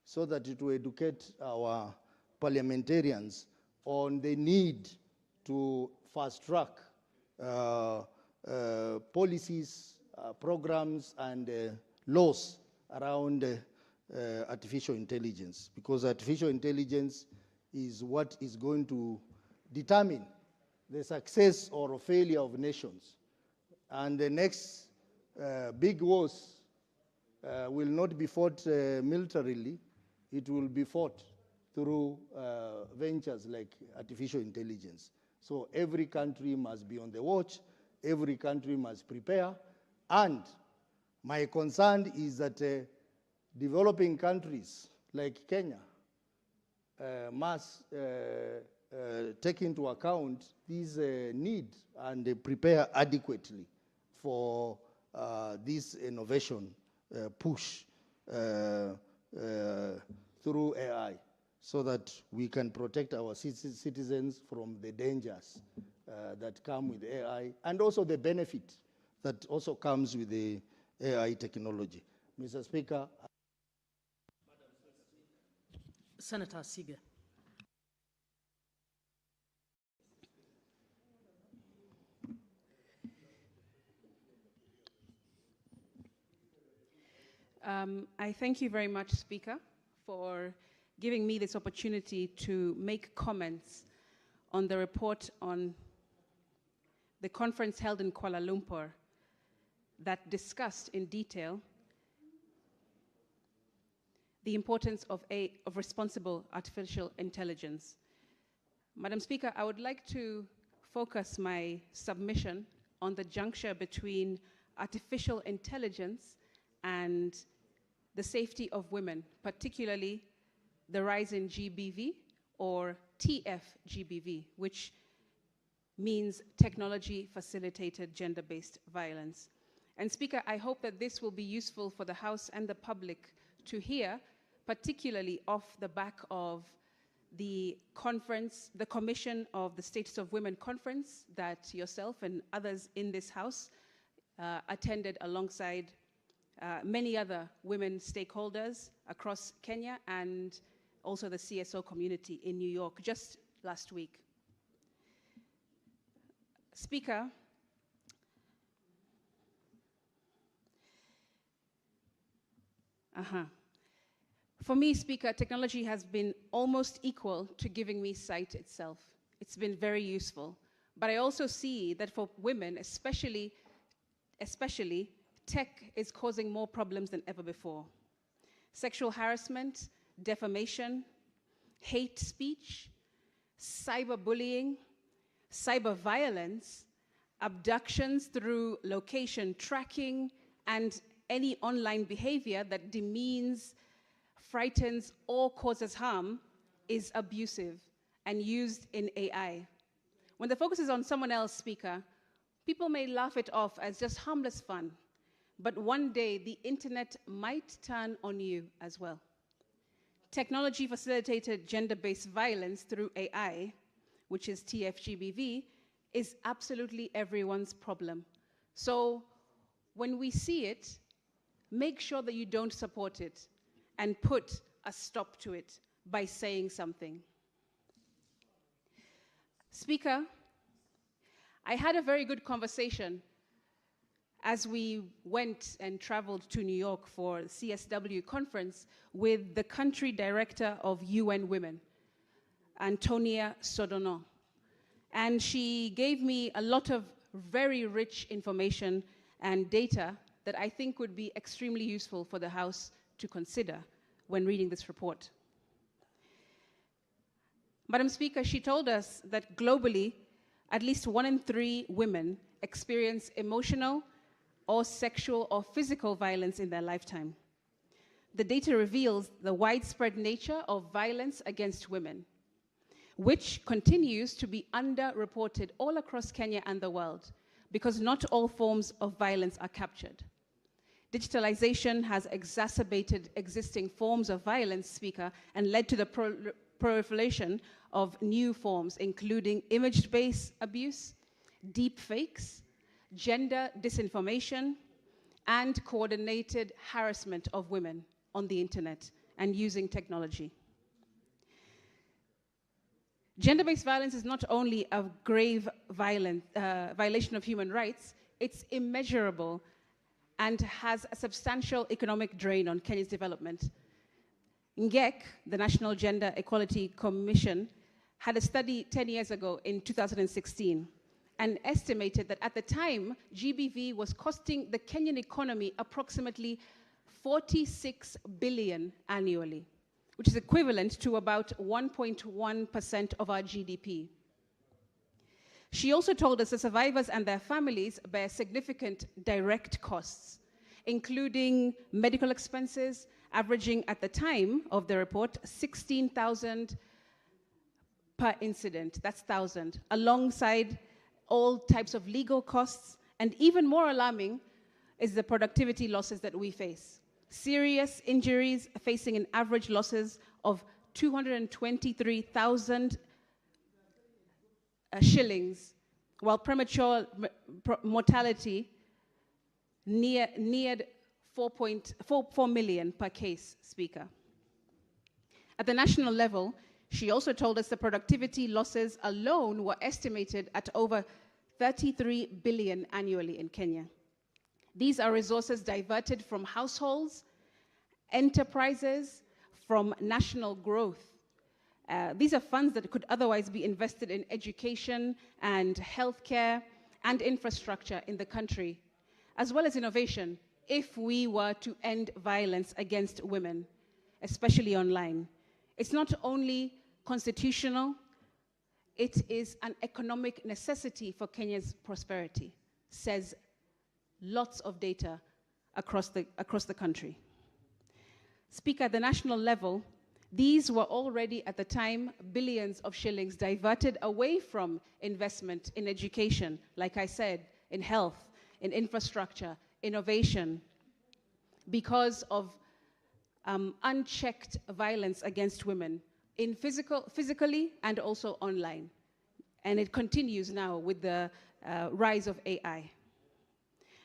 so that it will educate our parliamentarians on the need to fast-track policies, programs, and laws around artificial intelligence, because artificial intelligence is what is going to determine the success or failure of nations. And the next big wars will not be fought militarily, it will be fought through ventures like artificial intelligence. So every country must be on the watch, every country must prepare, and My concern is that developing countries like Kenya must take into account this need and prepare adequately for this innovation push through AI, so that we can protect our citizens from the dangers that come with AI, and also the benefit that also comes with the AI technology. Mr. Speaker. Senator Sige. I thank you very much, Speaker, for giving me this opportunity to make comments on the report on the conference held in Kuala Lumpur that discussed in detail the importance of responsible artificial intelligence. Madam Speaker, I would like to focus my submission on the juncture between artificial intelligence and the safety of women, particularly the rise in GBV, or TFGBV, which means technology-facilitated gender-based violence. And Speaker, I hope that this will be useful for the House and the public to hear, particularly off the back of the conference, the Commission of the Status of Women conference that yourself and others in this House attended alongside many other women stakeholders across Kenya and also the CSO community in New York just last week. Speaker, for me, Speaker, technology has been almost equal to giving me sight itself. It's been very useful. But I also see that for women, especially, tech is causing more problems than ever before. Sexual harassment, defamation, hate speech, cyberbullying, cyber violence, abductions through location tracking, and any online behavior that demeans, frightens, or causes harm is abusive and used in AI. When the focus is on someone else, Speaker, people may laugh it off as just harmless fun. But one day, the internet might turn on you as well. Technology-facilitated gender-based violence through AI, which is TFGBV, is absolutely everyone's problem. So when we see it, make sure that you don't support it and put a stop to it by saying something. Speaker, I had a very good conversation as we went and traveled to New York for the CSW conference with the country director of UN Women, Antonia Sodono. And she gave me a lot of very rich information and data that I think would be extremely useful for the House to consider when reading this report. Madam Speaker, she told us that globally, at least 1 in 3 women experience emotional or sexual or physical violence in their lifetime. The data reveals the widespread nature of violence against women, which continues to be underreported all across Kenya and the world, because not all forms of violence are captured. Digitalization has exacerbated existing forms of violence, Speaker, and led to the proliferation of new forms, including image-based abuse, deep fakes, gender disinformation, and coordinated harassment of women on the internet and using technology. Gender-based violence is not only a grave violation of human rights, it's immeasurable and has a substantial economic drain on Kenya's development. NGEC, the National Gender Equality Commission, had a study 10 years ago in 2016 and estimated that at the time, GBV was costing the Kenyan economy approximately 46 billion annually, which is equivalent to about 1.1% of our GDP. She also told us the survivors and their families bear significant direct costs, including medical expenses, averaging at the time of the report 16,000 per incident. That's 1,000, alongside all types of legal costs. And even more alarming is the productivity losses that we face. Serious injuries facing an average losses of 223,000 shillings, while premature mortality neared 4 million per case, Speaker. At the national level, she also told us the productivity losses alone were estimated at over 33 billion annually in Kenya. These are resources diverted from households, enterprises, from national growth. These are funds that could otherwise be invested in education and healthcare and infrastructure in the country, as well as innovation, if we were to end violence against women, especially online. It's not only constitutional, it is an economic necessity for Kenya's prosperity, says lots of data across the country. Speaker, at the national level, these were already at the time billions of shillings diverted away from investment in education, like I said, in health, in infrastructure, innovation, because of unchecked violence against women, in physically and also online. And it continues now with the rise of AI.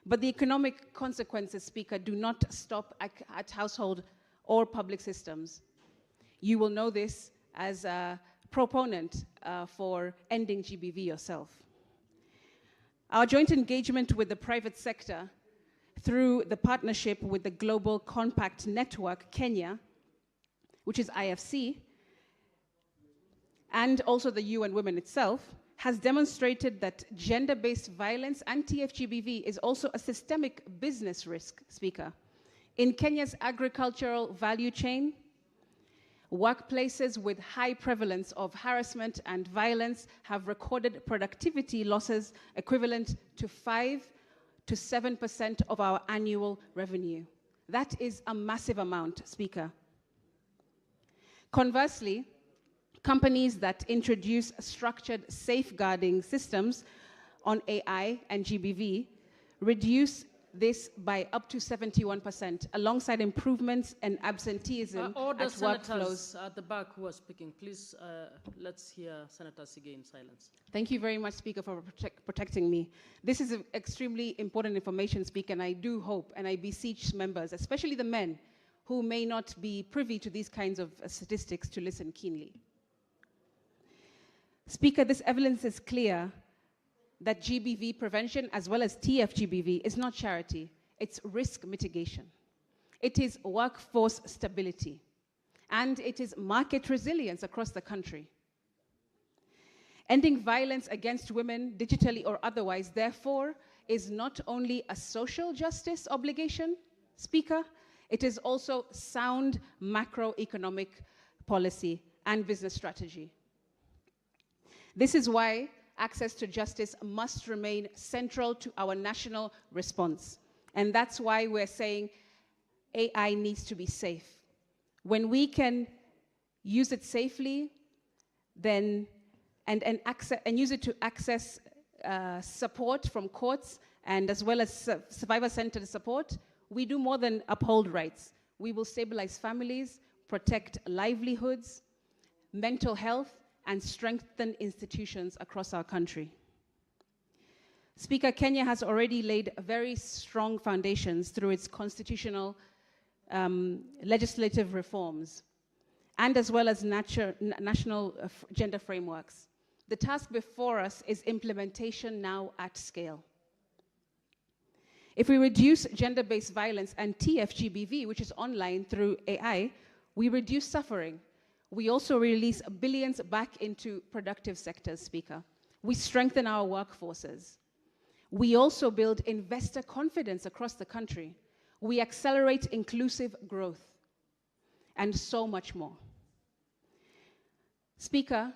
But the economic consequences, Speaker, do not stop at household or public systems. You will know this as a proponent for ending GBV yourself. Our joint engagement with the private sector through the partnership with the Global Compact Network Kenya, which is IFC, and also the UN Women itself, has demonstrated that gender-based violence and TFGBV is also a systemic business risk, Speaker. In Kenya's agricultural value chain, workplaces with high prevalence of harassment and violence have recorded productivity losses equivalent to 5 to 7% of our annual revenue. That is a massive amount, Speaker. Conversely, companies that introduce structured safeguarding systems on AI and GBV reduce this by up to 71%, alongside improvements and absenteeism Order at senators workflows. at the back who are speaking. Please, let's hear Senator Sige in silence. Thank you very much, Speaker, for protecting me. This is extremely important information, Speaker, and I do hope and I beseech members, especially the men, who may not be privy to these kinds of statistics, to listen keenly. Speaker, this evidence is clear that GBV prevention, as well as TFGBV, is not charity, it's risk mitigation. It is workforce stability, and it is market resilience across the country. Ending violence against women, digitally or otherwise, therefore, is not only a social justice obligation, Speaker, it is also sound macroeconomic policy and business strategy. This is why access to justice must remain central to our national response. And that's why we're saying AI needs to be safe. When we can use it safely, then and use it to access support from courts, and as well as survivor-centered support, we do more than uphold rights. We will stabilize families, protect livelihoods, mental health, and strengthen institutions across our country. Speaker, Kenya has already laid very strong foundations through its constitutional legislative reforms, and as well as national gender frameworks. The task before us is implementation now at scale. If we reduce gender-based violence and TFGBV, which is online through AI, we reduce suffering. We also release billions back into productive sectors, Speaker. We strengthen our workforces. We also build investor confidence across the country. We accelerate inclusive growth, and so much more. Speaker,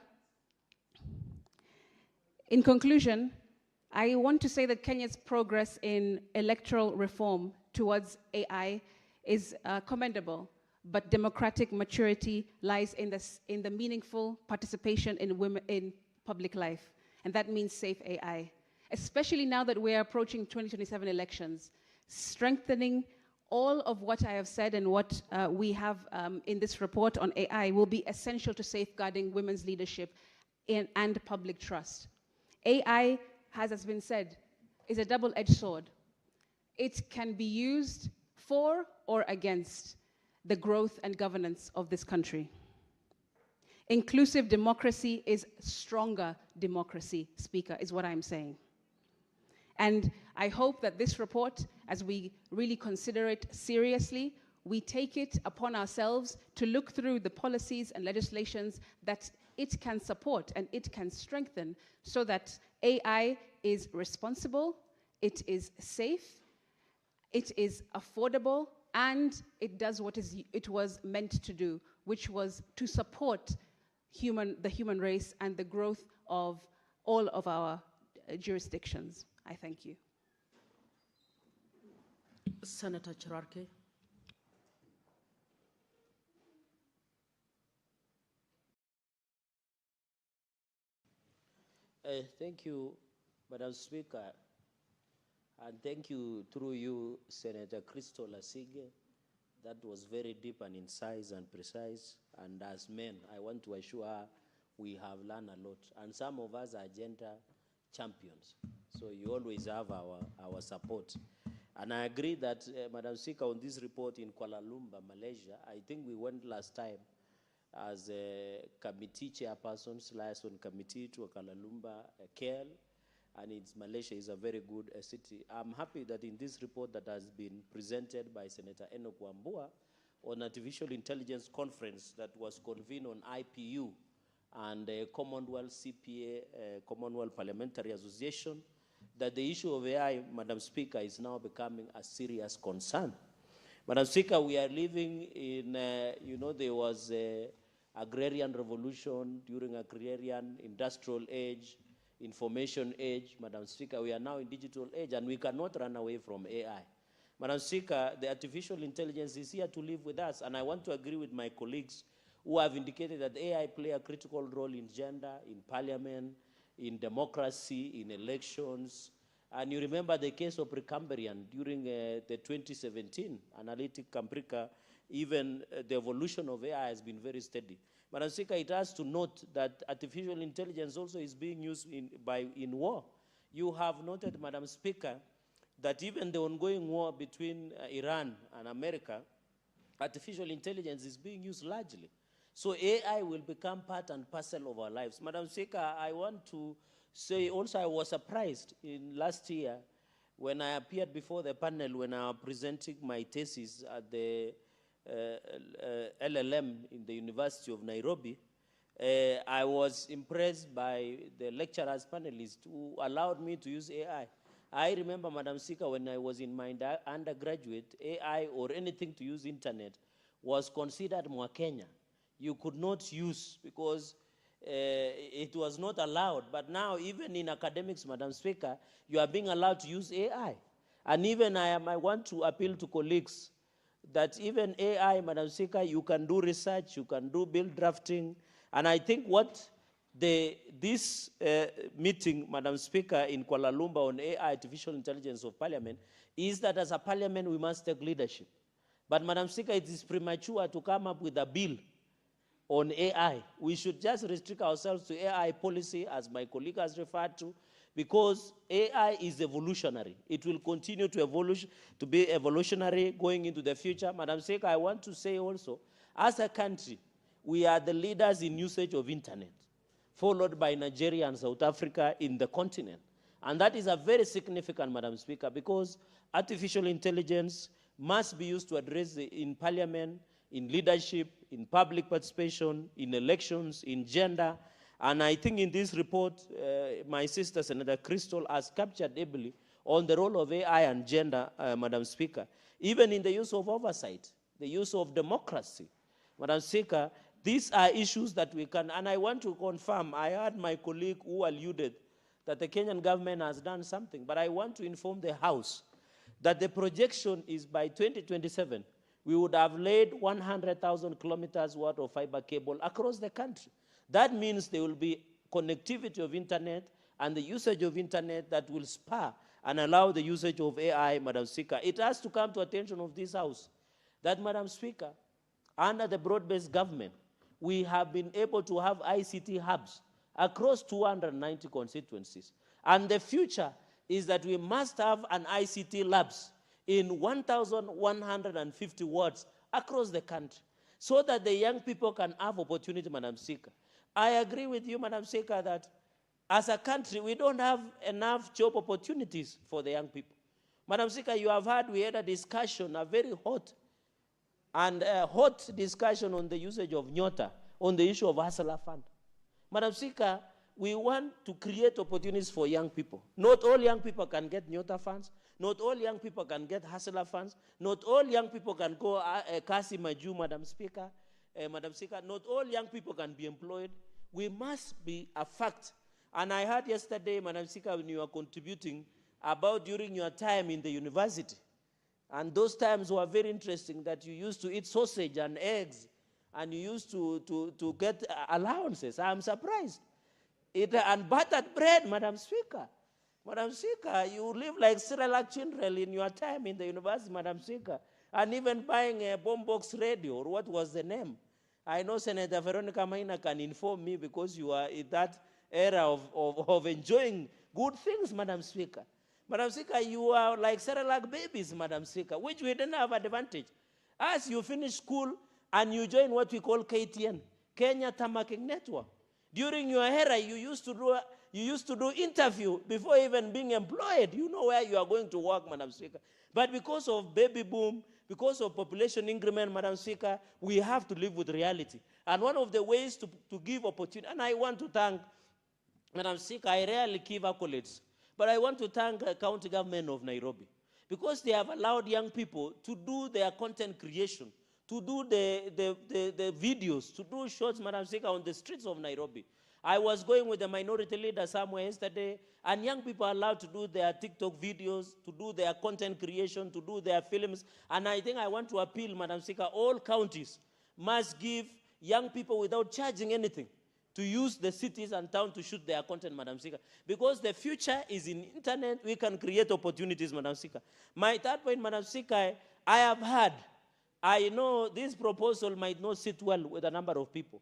in conclusion, I want to say that Kenya's progress in electoral reform towards AI is commendable, but democratic maturity lies in the meaningful participation in women in public life, and that means safe AI. Especially now that we're approaching 2027 elections, strengthening all of what I have said and what we have in this report on AI will be essential to safeguarding women's leadership and public trust. AI, as been said, is a double-edged sword. It can be used for or against the growth and governance of this country. Inclusive democracy is stronger democracy, Speaker, is what I'm saying. And I hope that this report, as we really consider it seriously, we take it upon ourselves to look through the policies and legislations that it can support and it can strengthen so that AI is responsible, it is safe, it is affordable, and it does what it was meant to do, which was to support the human race and the growth of all of our jurisdictions. I thank you. Senator Chirarke. Thank you, Madam Speaker, and thank you through you, Senator Crystal Asige. That was very deep and incisive and precise, and as men, I want to assure her we have learned a lot, and some of us are gender champions, so you always have our support. And I agree that, Madam Speaker, on this report in Kuala Lumpur, Malaysia, I think we went last time as a committee chairperson / on committee to Kuala Lumpur, KL, and Malaysia is a very good city. I'm happy that in this report that has been presented by Senator Enoch Wambua on Artificial Intelligence Conference that was convened on IPU and Commonwealth CPA, Commonwealth Parliamentary Association, that the issue of AI, Madam Speaker, is now becoming a serious concern. Madam Speaker, we are living in, there was an agrarian revolution during agrarian industrial age, information age. Madam Speaker, we are now in digital age, and we cannot run away from AI. Madam Speaker, the artificial intelligence is here to live with us, and I want to agree with my colleagues who have indicated that AI play a critical role in gender, in parliament, in democracy, in elections. And you remember the case of Precambrian during the 2017 analytic Cambrica, even the evolution of AI has been very steady. Madam Speaker, it has to note that artificial intelligence also is being used in war. You have noted, Madam Speaker, that even the ongoing war between Iran and America, artificial intelligence is being used largely. So AI will become part and parcel of our lives. Madam Speaker, I want to say also I was surprised in last year when I appeared before the panel when I was presenting my thesis at the LLM in the University of Nairobi. I was impressed by the lecturers, panelists who allowed me to use AI. I remember, Madam Speaker, when I was in my undergraduate, AI or anything to use internet was considered Mwakenya. You could not use because it was not allowed. But now, even in academics, Madam Speaker, you are being allowed to use AI. And even I want to appeal to colleagues that even AI, Madam Speaker, you can do research, you can do bill drafting. And I think what this meeting, Madam Speaker, in Kuala Lumpur on AI, artificial intelligence of parliament, is that as a parliament, we must take leadership. But Madam Speaker, it is premature to come up with a bill on AI. We should just restrict ourselves to AI policy, as my colleague has referred to, because AI is evolutionary. It will continue to be evolutionary going into the future. Madam Speaker, I want to say also, as a country, we are the leaders in usage of internet, followed by Nigeria and South Africa in the continent. And that is a very significant, Madam Speaker, because artificial intelligence must be used to address in parliament, in leadership, in public participation, in elections, in gender. And I think in this report, my sister, Senator Crystal, has captured ably on the role of AI and gender, Madam Speaker. Even in the use of oversight, the use of democracy. Madam Speaker, these are issues that we can, and I want to confirm, I heard my colleague who alluded that the Kenyan government has done something, but I want to inform the House that the projection is by 2027, we would have laid 100,000 kilometers worth of fiber cable across the country. That means there will be connectivity of internet and the usage of internet that will spur and allow the usage of AI, Madam Speaker. It has to come to attention of this House that, Madam Speaker, under the broad-based government, we have been able to have ICT hubs across 290 constituencies. And the future is that we must have an ICT labs in 1,150 wards across the country so that the young people can have opportunity, Madam Speaker. I agree with you, Madam Speaker, that as a country, we don't have enough job opportunities for the young people. Madam Speaker, you have heard, we had a discussion, a very hot discussion on the usage of Nyota, on the issue of Hustler Fund. Madam Speaker, we want to create opportunities for young people. Not all young people can get Nyota funds. Not all young people can get Hustler funds. Not all young people can go Kasi Maju, Madam Speaker. Madam Speaker, not all young people can be employed. We must be a fact. And I heard yesterday, Madam Speaker, when you were contributing about during your time in the university. And those times were very interesting, that you used to eat sausage and eggs, and you used to get allowances. I'm surprised. And buttered bread, Madam Speaker. Madam Speaker, you live like Cyrillic children in your time in the university, Madam Speaker. And even buying a boombox radio, or what was the name? I know Senator Veronica Maina can inform me, because you are in that era of enjoying good things, Madam Speaker. Madam Speaker, you are like Cyrillic babies, Madam Speaker, which we didn't have advantage. As you finish school and you join what we call KTN, Kenya Tamaking Network. During your era, you used to do interview before even being employed. You know where you are going to work, Madam Speaker. But because of baby boom, because of population increment, Madam Speaker, we have to live with reality. And one of the ways to give opportunity, and I want to thank, Madam Speaker, I rarely give accolades, but I want to thank the county government of Nairobi, because they have allowed young people to do their content creation, to do the videos, to do shorts, Madam Speaker, on the streets of Nairobi. I was going with the minority leader somewhere yesterday, and young people are allowed to do their TikTok videos, to do their content creation, to do their films. And I think I want to appeal, Madam Speaker, all counties must give young people without charging anything to use the cities and towns to shoot their content, Madam Speaker. Because the future is in internet, we can create opportunities, Madam Speaker. My third point, Madam Speaker, I have heard, I know this proposal might not sit well with a number of people.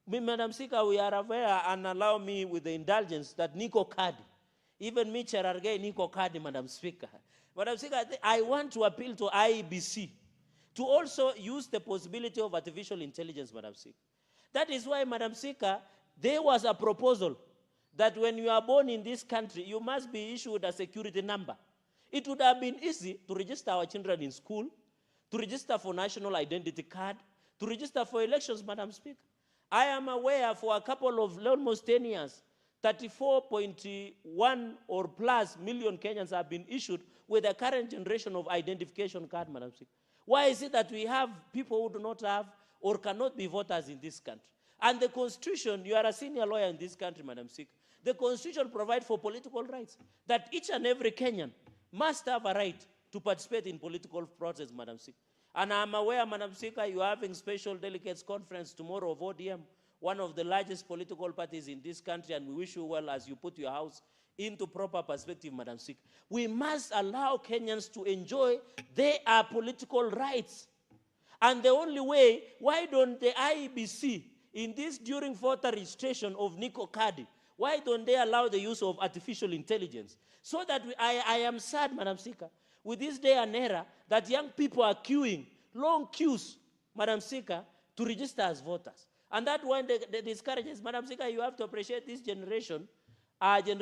Madam Speaker, we are aware, and allow me with the indulgence, that Nico Kadi, even me, Cherargei Nico Kadi, Madam Speaker. Madam Speaker, I want to appeal to IEBC to also use the possibility of artificial intelligence, Madam Speaker. That is why, Madam Speaker, there was a proposal that when you are born in this country, you must be issued a security number. It would have been easy to register our children in school, to register for national identity card, to register for elections, Madam Speaker. I am aware for a couple of almost 10 years, 34.1 or plus million Kenyans have been issued with the current generation of identification card, Madam Speaker. Why is it that we have people who do not have or cannot be voters in this country? And the Constitution, you are a senior lawyer in this country, Madam Speaker, the Constitution provides for political rights, that each and every Kenyan must have a right to participate in political process, Madam Speaker. And I'm aware, Madam Speaker, you are having special delegates conference tomorrow of ODM, one of the largest political parties in this country, and we wish you well as you put your house into proper perspective, Madam Speaker. We must allow Kenyans to enjoy their political rights. And the only way, why don't the IEBC, in this during voter registration of Nico Kadi, why don't they allow the use of artificial intelligence? So that I am sad, Madam Speaker, with this day and era, that young people are queuing, long queues, Madam Speaker, to register as voters. And that one, the discourages, Madam Speaker, you have to appreciate this generation, our generation